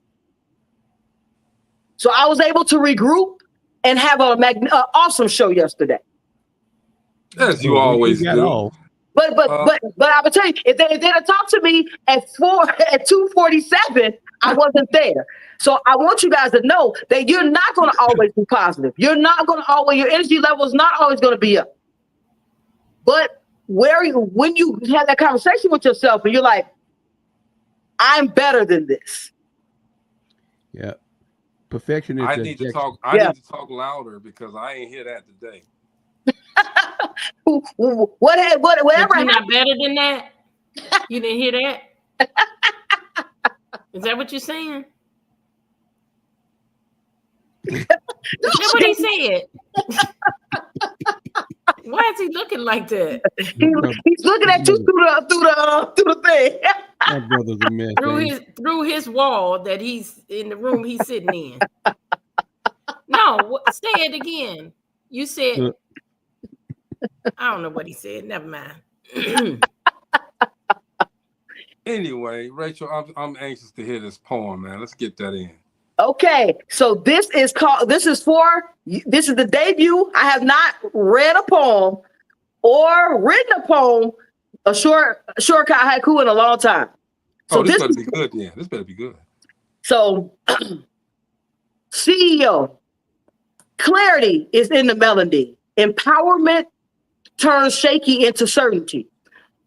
So I was able to regroup and have an awesome show yesterday. As you always do. But I would tell you, if they'd have talked to me at 2:47, I wasn't there. So I want you guys to know that you're not going to always be positive. You're not going to always, your energy level is not always going to be up. But when you have that conversation with yourself and you're like, I'm better than this. Yeah. Perfection is I need to talk louder because I ain't hear that today. Whatever. You're not better than that? You didn't hear that? Is that what you're saying? Is that what he said? Why is he looking like that? He's looking at you through the thing. My brother's a mess. Through his wall that he's in the room he's sitting in. No, say it again. You said, I don't know what he said. Never mind. Anyway, Rachel, I'm anxious to hear this poem, man. Let's get that in. Okay, so this is the debut. I have not read a poem or written a poem, a short haiku in a long time. So this better be good, yeah. This better be good. So, CEO, clarity is in the melody. Empowerment turns shaky into certainty.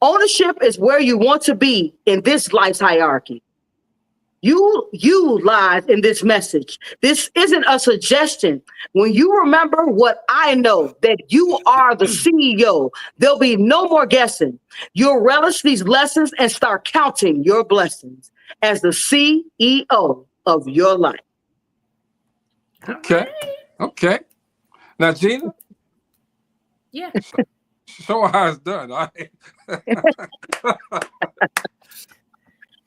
Ownership is where you want to be in this life's hierarchy. You lies in this message. This isn't a suggestion. When you remember what I know, that you are the CEO, there'll be no more guessing. You'll relish these lessons and start counting your blessings as the CEO of your life. Okay. Now, Gina, Yeah. show her how it's done. All right?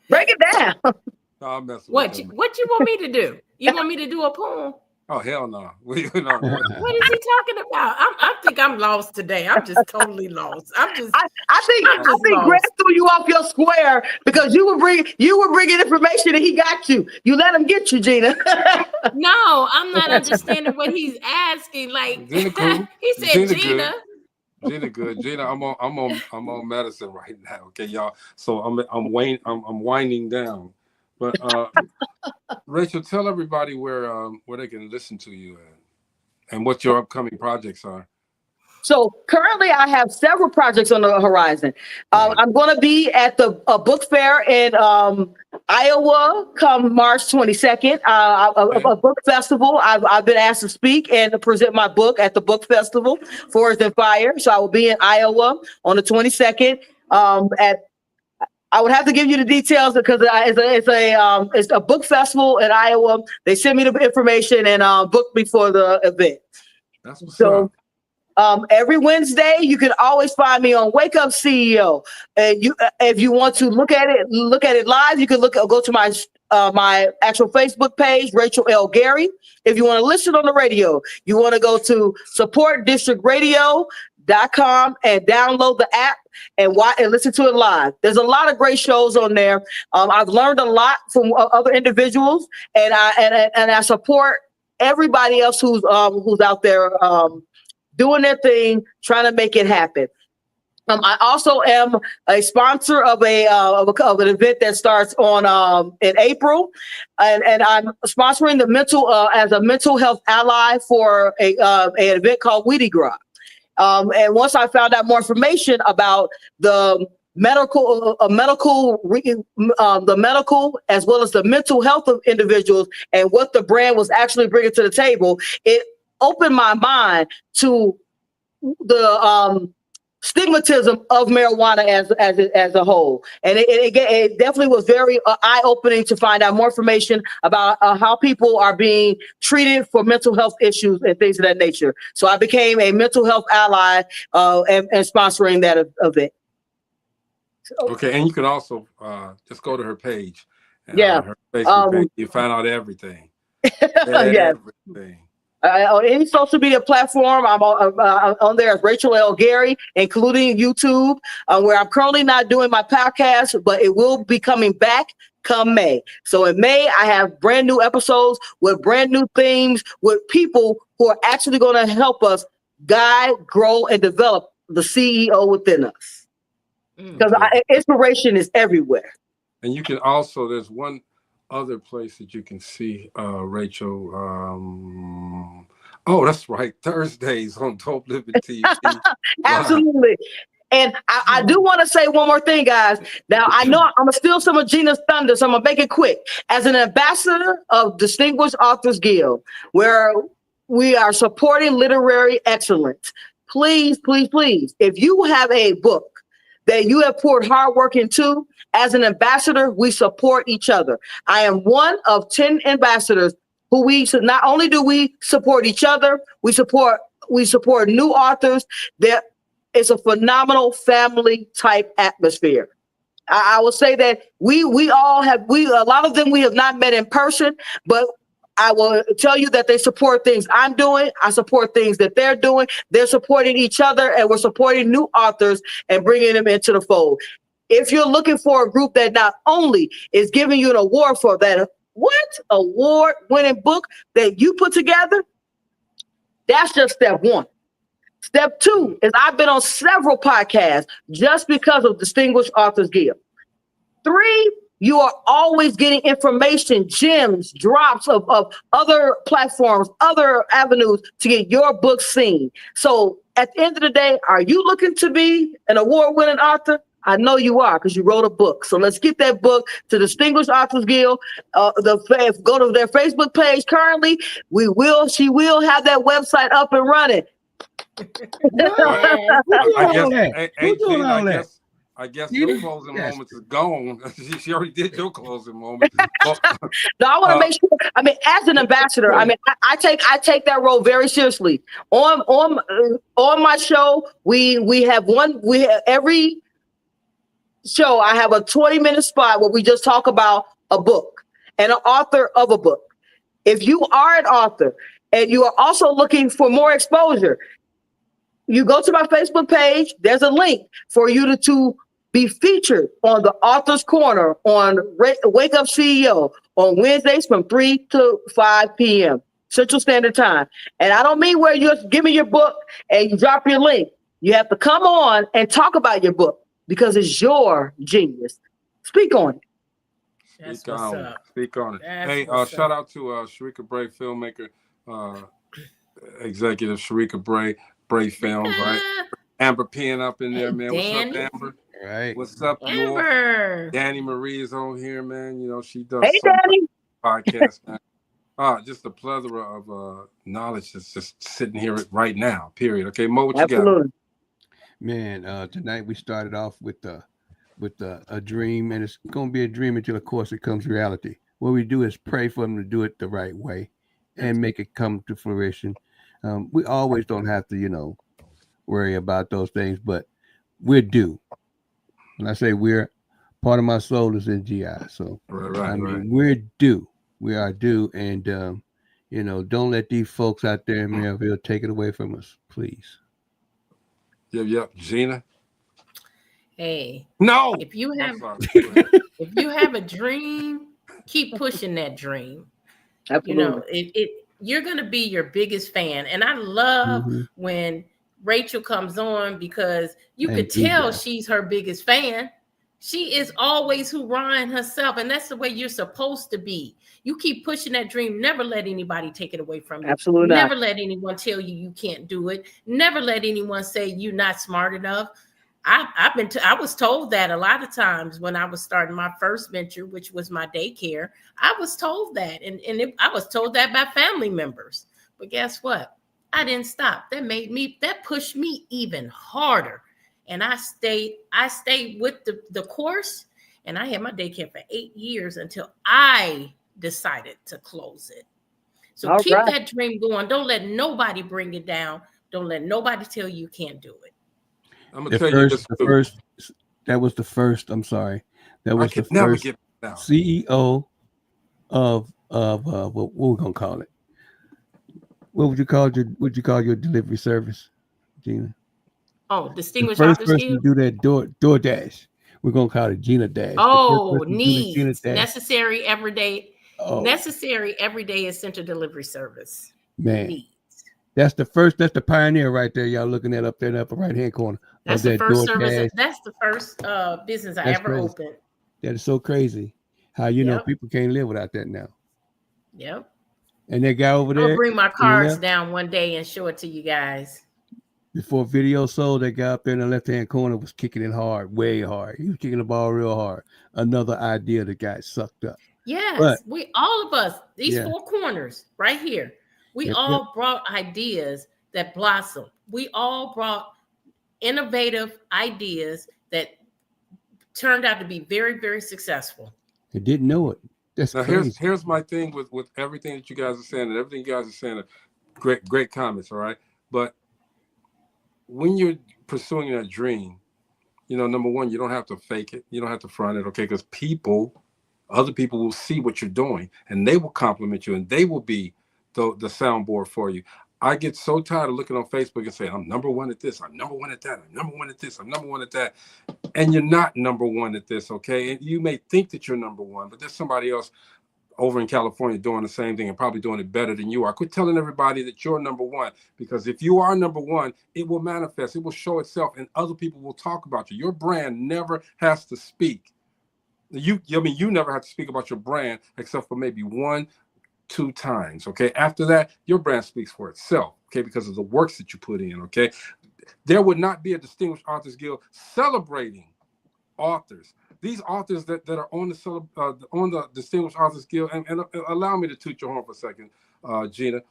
Break it down. No, I'm messing What with you, you. what you want me to do? You want me to do a poem? Oh, hell no. What is he talking about? I think I'm lost today. I'm just totally lost. I'm just I think Greg lost. threw you off your square because you were bringing information and he got you. You let him get you, Gina. No, I'm not understanding what he's asking. Like Gina cool. he said, Gina Gina. good. Gina good. Gina, I'm on medicine right now. Okay, y'all. So I'm winding down. But Rachel, tell everybody where they can listen to you and what your upcoming projects are. So currently I have several projects on the horizon. I'm going to be at the book fair in Iowa come March 22nd, a book festival. I've been asked to speak and to present my book at the book festival, Forest and Fire. So I will be in Iowa on the 22nd I would have to give you the details because it's a book festival in Iowa. They sent me the information and booked me for the event. That's what's up. Every Wednesday, you can always find me on Wake Up CEO. And if you want to look at it live, you can go to my actual Facebook page, Rachel L. Gary. If you want to listen on the radio, you want to go to supportdistrictradio.com and download the app and listen to it live. There's a lot of great shows on there. I've learned a lot from other individuals, and I support everybody else who's out there doing their thing, trying to make it happen. I also am a sponsor of an event that starts on in April, and I'm sponsoring as a mental health ally for an event called Weedy Grub. And once I found out more information about the medical as well as the mental health of individuals and what the brand was actually bringing to the table, it opened my mind to the stigmatism of marijuana as a whole. And it definitely was very eye-opening to find out more information about how people are being treated for mental health issues and things of that nature. So I became a mental health ally and sponsoring that event. Okay, and you can also just go to her page. Her Facebook page. You find out everything. Yes. Everything. On any social media platform, I'm on there as Rachel L. Gary, including YouTube, where I'm currently not doing my podcast, but it will be coming back come May. So in May, I have brand new episodes with brand new themes with people who are actually going to help us guide, grow, and develop the CEO within us. Because inspiration is everywhere. And you can also, there's one other place that you can see Rachel. Oh, that's right. Thursdays on Dope Living TV. Absolutely. And I do want to say one more thing, guys. Now, I know I'm going to steal some of Gina's thunder, so I'm going to make it quick. As an ambassador of Distinguished Authors Guild, where we are supporting literary excellence, please, please, please, if you have a book that you have poured hard work into, as an ambassador, we support each other. I am one of 10 ambassadors who not only do we support each other, we support new authors. There is a phenomenal family type atmosphere. I will say that a lot of them we have not met in person, but I will tell you that they support things I'm doing. I support things that they're doing. They're supporting each other, and we're supporting new authors and bringing them into the fold. If you're looking for a group that not only is giving you an award for that award-winning book that you put together, that's just step one. Step two is I've been on several podcasts just because of Distinguished Authors Guild. 3, you are always getting information, gems, drops of other platforms, other avenues to get your book seen. So at the end of the day, are you looking to be an award-winning author? I know you are, because you wrote a book. So let's get that book to Distinguished Authors Guild. Go to their Facebook page currently. She will have that website up and running. Who's doing all that? I I guess your closing moments is gone. She already did your closing moment. No, I want to make sure. I mean, as an ambassador, I mean, I take that role very seriously. On my show, we have every show. I have a 20-minute spot where we just talk about a book and an author of a book. If you are an author and you are also looking for more exposure, you go to my Facebook page. There's a link for you to be featured on the Author's Corner on Wake Up CEO on Wednesdays from 3 to 5 p.m. Central Standard Time. And I don't mean where you give me your book and you drop your link. You have to come on and talk about your book because it's your genius. Speak on it. Speak on it. Hey, shout out to Sharika Bray, filmmaker, executive Sharika Bray Films, right? Amber Penn up in there, man. Danny. What's up, Amber? Right. What's up, Amber? Lord? Danny Marie is on here, man. You know, she does Danny. podcasts, man. Just a plethora of knowledge that's just sitting here right now, period. Okay, Mo, what you got? Man, tonight we started off with a dream, and it's going to be a dream until, of course, it comes reality. What we do is pray for them to do it the right way and make it come to fruition. We always don't have to, worry about those things, but we're due. When I say we're, part of my soul is in GI. So, we're due. We are due. And, don't let these folks out there in Maryville take it away from us, please. Yep. Gina? Hey. No! If you have a dream, keep pushing that dream. Absolutely. You're going to be your biggest fan. And I love when Rachel comes on because you could tell she's her biggest fan. She is always hoorahing herself. And that's the way you're supposed to be. You keep pushing that dream. Never let anybody take it away from you. Absolutely Never let anyone tell you can't do it. Never let anyone say you're not smart enough. I was told that a lot of times when I was starting my first venture, which was my daycare. I was told that, I was told that by family members. But guess what? I didn't stop. That pushed me even harder, and I stayed with the course, and I had my daycare for 8 years until I decided to close it. So keep that dream going. Don't let nobody bring it down. Don't let nobody tell you can't do it. I'm gonna tell you this. That was the first. I'm sorry. That was the first CEO of what we're gonna call it. What would you call your delivery service, Gina? Oh, distinguished the first authors person to do that DoorDash. We're gonna call it Gina Dash. Oh, needs necessary everyday. Necessary everyday essential delivery service. Man. Needs. That's the pioneer right there. Y'all looking at up there in the upper right hand corner. That's the first service. That's the first business I ever opened. That is so crazy. How people can't live without that now. Yep. And that guy over there. I'll bring my cards down one day and show it to you guys. Before video sold, that guy up there in the left hand corner was kicking it hard, way hard. He was kicking the ball real hard. Another idea that got sucked up. Yes, all of us, these four corners right here. We all brought ideas that blossomed. We all brought innovative ideas that turned out to be very, very successful. I didn't know it. That's crazy. Here's my thing with everything that you guys are saying, and everything you guys are saying are great comments, all right? But when you're pursuing that dream, number one, you don't have to fake it. You don't have to front it, okay? Because other people will see what you're doing, and they will compliment you, and they will be the soundboard for you. I get so tired of looking on Facebook and saying, I'm number one at this, I'm number one at that, I'm number one at this, I'm number one at that. And you're not number one at this, okay? And you may think that you're number one, but there's somebody else over in California doing the same thing and probably doing it better than you are. Quit telling everybody that you're number one, because if you are number one, it will manifest, it will show itself, and other people will talk about you. Your brand never has to speak. You never have to speak about your brand except for maybe 1-2 times, okay? After that, your brand speaks for itself, okay, because of the works that you put in, okay? There would not be a Distinguished Authors Guild celebrating authors. These authors that are on the Distinguished Authors Guild, and allow me to toot your horn for a second, Gina.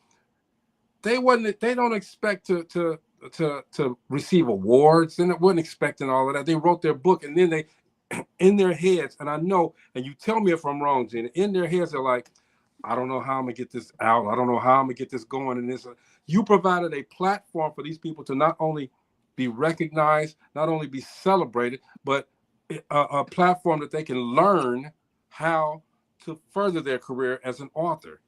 They don't expect to to receive awards, and it wasn't expecting all of that. They wrote their book, and then they, in their heads, and I know, and you tell me if I'm wrong, Gina, in their heads, they're like, I don't know how I'm gonna get this out. I don't know how I'm gonna get this going. And this, you provided a platform for these people to not only be recognized, not only be celebrated, but a platform that they can learn how to further their career as an author.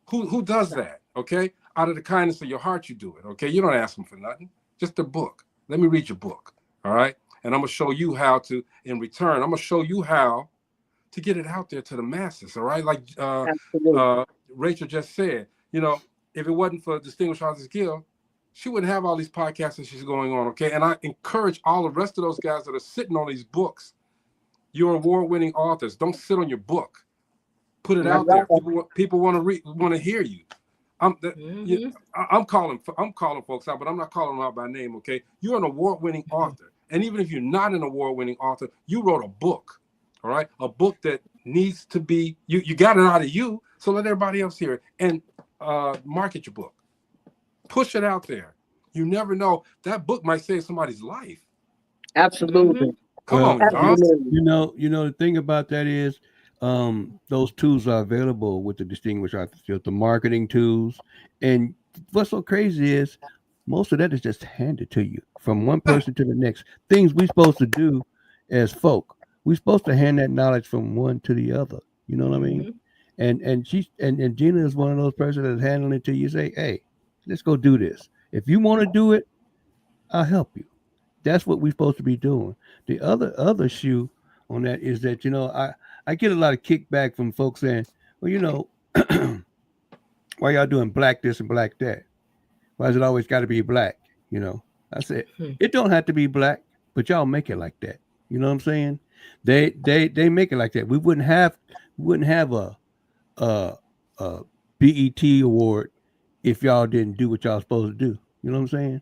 Who does that? Okay, out of the kindness of your heart, you do it. Okay, you don't ask them for nothing. Just a book. Let me read your book. All right, and I'm gonna show you how to. In return, I'm gonna show you how to get it out there to the masses. All right, like Rachel just said. You know, if it wasn't for Distinguished Authors Guild, she wouldn't have all these podcasts that she's going on. Okay, and I encourage all the rest of those guys that are sitting on these books. You're award-winning authors. Don't sit on your book. Put it out there. People want to read, want to hear you. I'm calling folks out, but I'm not calling them out by name. Okay, you're an award-winning author, and even if you're not an award-winning author, you wrote a book. All right, a book that needs to be you got it out of you, so let everybody else hear it and market your book. Push it out there. You never know, that book might save somebody's life. Absolutely. Come on, John. You know the thing about that is. Those tools are available with the Distinguished Authors Guild, the marketing tools. And what's so crazy is most of that is just handed to you from one person to the next. Things we're supposed to do as folk. We're supposed to hand that knowledge from one to the other. You know what I mean? And Gina is one of those persons that's handling it to you. Say, hey, let's go do this. If you want to do it, I'll help you. That's what we're supposed to be doing. The other shoe on that is that, you know, I get a lot of kickback from folks saying, well, you know, why y'all doing black this and black that? Why is it always got to be black? You know, I said, it don't have to be black, but y'all make it like that. You know what I'm saying? They make it like that. We wouldn't have a BET award if y'all didn't do what y'all supposed to do. You know what I'm saying?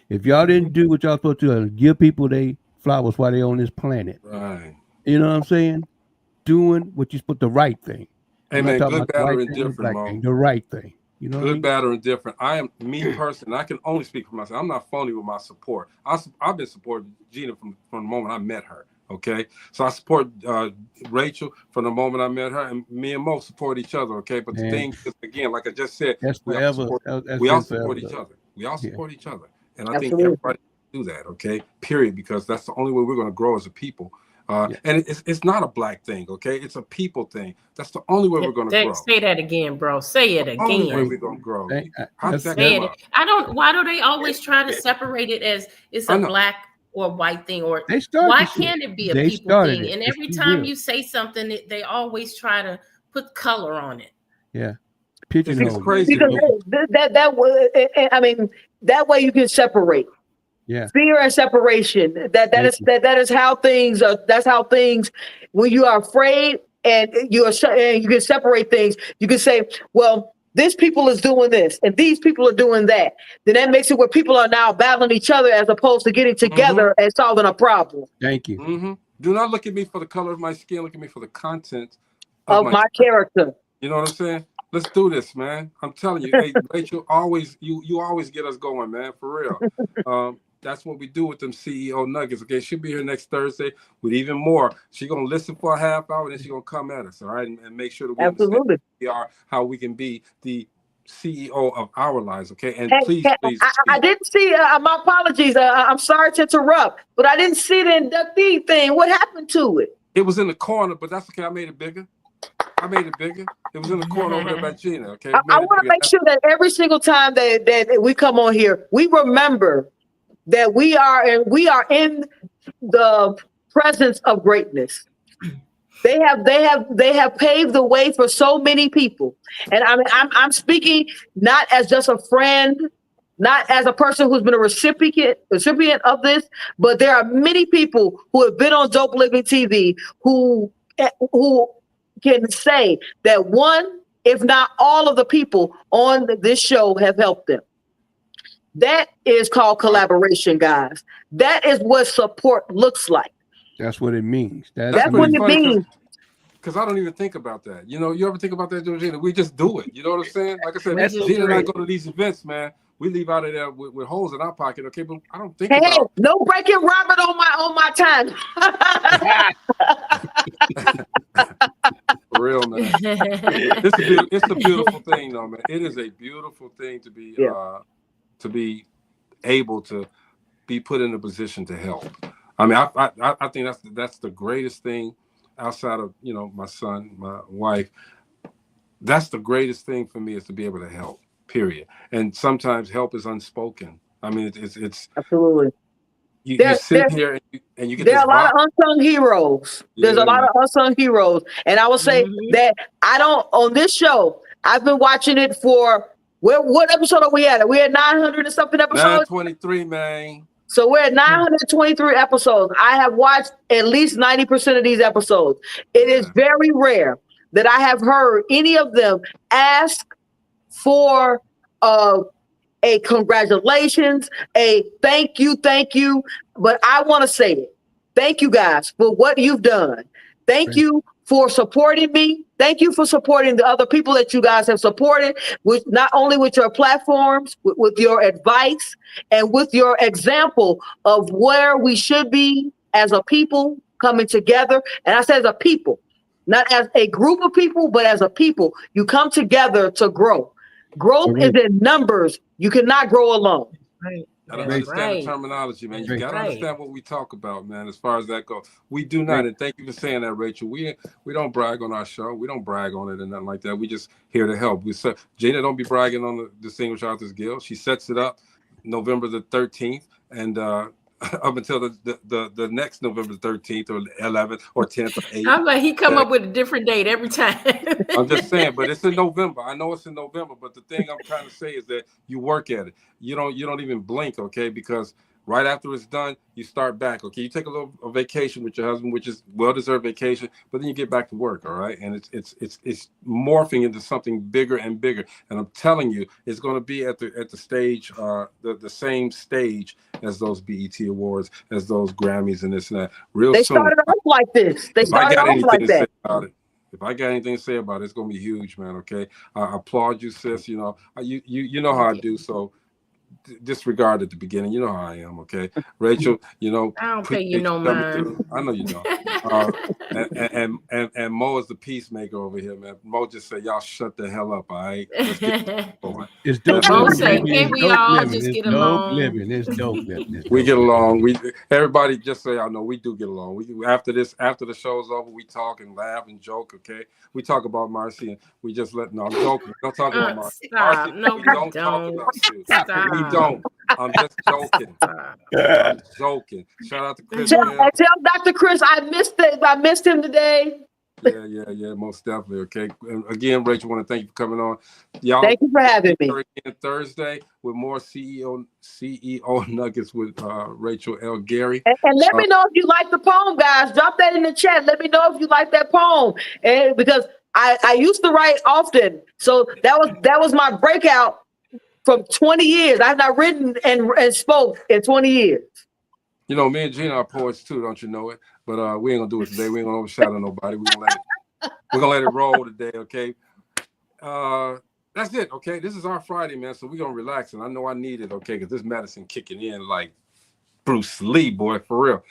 If y'all didn't do what y'all supposed to do and give people they flowers while they on this planet. Right. You know what I'm saying? Doing what you supposed the right thing. Hey man, good, bad, or indifferent, Mo. The right thing. You know, good, bad, or indifferent. I am me personally. I can only speak for myself. I'm not phony with my support. I've been supporting Gina from the moment I met her. Okay, so I support Rachel from the moment I met her, and me and Mo support each other. Okay, but the thing is, again, like I just said, we all support each other. We all support each other, and I think everybody do that. Okay, period, because that's the only way we're going to grow as a people. And it's not a black thing, okay? It's a people thing. That's the only way we're going to grow. Say that again, bro. Say it again. Only way we're going to grow. Why do they always try to separate it as it's a black or white thing? Or why can't it be a people thing? And every time you say something, they always try to put color on it. Yeah. It's crazy. Because that way you can separate. Yeah. Fear and separation. That is how things are. That's how things. When you are afraid and you can separate things. You can say, well, this people is doing this and these people are doing that. Then that makes it where people are now battling each other as opposed to getting together and solving a problem. Thank you. Do not look at me for the color of my skin. Look at me for the content of my character. You know what I'm saying? Let's do this, man. I'm telling you, hey, Rachel, you always get us going, man, for real. That's what we do with them CEO nuggets. Okay, she'll be here next Thursday with even more. She's gonna listen for a half hour, and then she's gonna come at us, all right, and make sure that we understand who we are, how we can be the CEO of our lives. Okay, and please. I didn't see. My apologies. I'm sorry to interrupt, but I didn't see the inductee thing. What happened to it? It was in the corner, but that's okay. I made it bigger. It was in the corner over there by Gina. Okay. I want to make sure that every single time that we come on here, we remember that we are in the presence of greatness. They have paved the way for so many people, and I'm speaking not as just a friend, not as a person who's been a recipient of this, but there are many people who have been on Dope Living TV who can say that one, if not all of the people on this show have helped them. That is called collaboration, guys. That is what support looks like. That's what it means. That's what it means. Because I don't even think about that. You know, you ever think about that, Georgina? We just do it. You know what I'm saying? Like I said, Gina and I go to these events, man. we leave out of there with holes in our pocket, okay? But I don't think Hey, about no breaking Robert on my time. for real, man. It's a beautiful thing, though, man. It is a beautiful thing to be able to be put in a position to help. I mean, I think that's the greatest thing outside of, you know, my son, my wife. That's the greatest thing for me, is to be able to help, period. And sometimes help is unspoken. I mean, it's absolutely. You sit here and you get there this are a lot of unsung heroes. There's a lot of unsung heroes. And I will say that on this show, I've been watching it for, what episode are we at? Are we at 900 and something episodes? 923, man. So we're at 923 episodes. I have watched at least 90% of these episodes. It is very rare that I have heard any of them ask for a congratulations, a thank you. But I want to say it. Thank you guys for what you've done. Thank you for supporting me. Thank you for supporting the other people that you guys have supported, with not only with your platforms, with your advice, and with your example of where we should be as a people coming together. And I say as a people, not as a group of people, but as a people. You come together to grow. Growth is in numbers. You cannot grow alone. Right. I don't understand the terminology, man. You got to understand what we talk about, man, as far as that goes. We do not, and thank you for saying that, Rachel. We don't brag on our show. We don't brag on it and nothing like that. We just here to help. Gina don't be bragging on the Distinguished Authors Guild. She sets it up November the 13th, and up until the next November 13th or 11th or 10th or 8th. I'm like, he come up with a different date every time. I'm just saying, but it's in November. I know it's in November, but the thing I'm trying to say is that you work at it. You don't even blink, okay? Because right after it's done, you start back, okay? You take a little vacation with your husband, which is well-deserved vacation, but then you get back to work, all right? And it's morphing into something bigger and bigger. And I'm telling you, it's going to be at the stage, the same stage as those BET Awards, as those Grammys and this and that. They started off like this. They started off like that. If I got anything to say about it, it's gonna be huge, man. Okay, I applaud you, sis. You know, you know how I do. So disregard at the beginning. You know how I am. Okay, Rachel. You know, I don't pay you no mind. I know you don't. And Mo is the peacemaker over here, man. Mo just said, y'all shut the hell up, all right? It's dope. Mo said, "Can we all just get along?" It's dope living. We get along. Everybody just so y'all know, we do get along. We after the show's over, we talk and laugh and joke. Okay, we talk about Marcy and we just I'm joking. We don't talk about Marcy. Stop. No, we don't talk about you. We don't. I'm just joking. I'm joking. Shout out to Chris. Tell Dr. Chris I missed him today. Yeah, most definitely. Okay. And again, Rachel, I want to thank you for coming on. Y'all, thank you for having me. Again Thursday with more CEO nuggets with Rachel L. Gary. And let me know if you like the poem, guys. Drop that in the chat. Let me know if you like that poem. And because I used to write often, so that was my breakout from 20 years. I've not written and spoke in 20 years. You know, me and Gina are poets too, don't you know it? But we ain't gonna do it today. We ain't gonna overshadow nobody. We're gonna let it roll today, okay? That's it, okay? This is our Friday, man. So we're gonna relax, and I know I need it, okay? Because this medicine kicking in like Bruce Lee, boy, for real.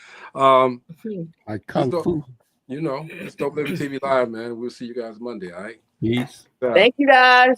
Like Kung Fu. You know, it's Dope Living TV Live, man. We'll see you guys Monday, all right? Peace. Thank you, guys.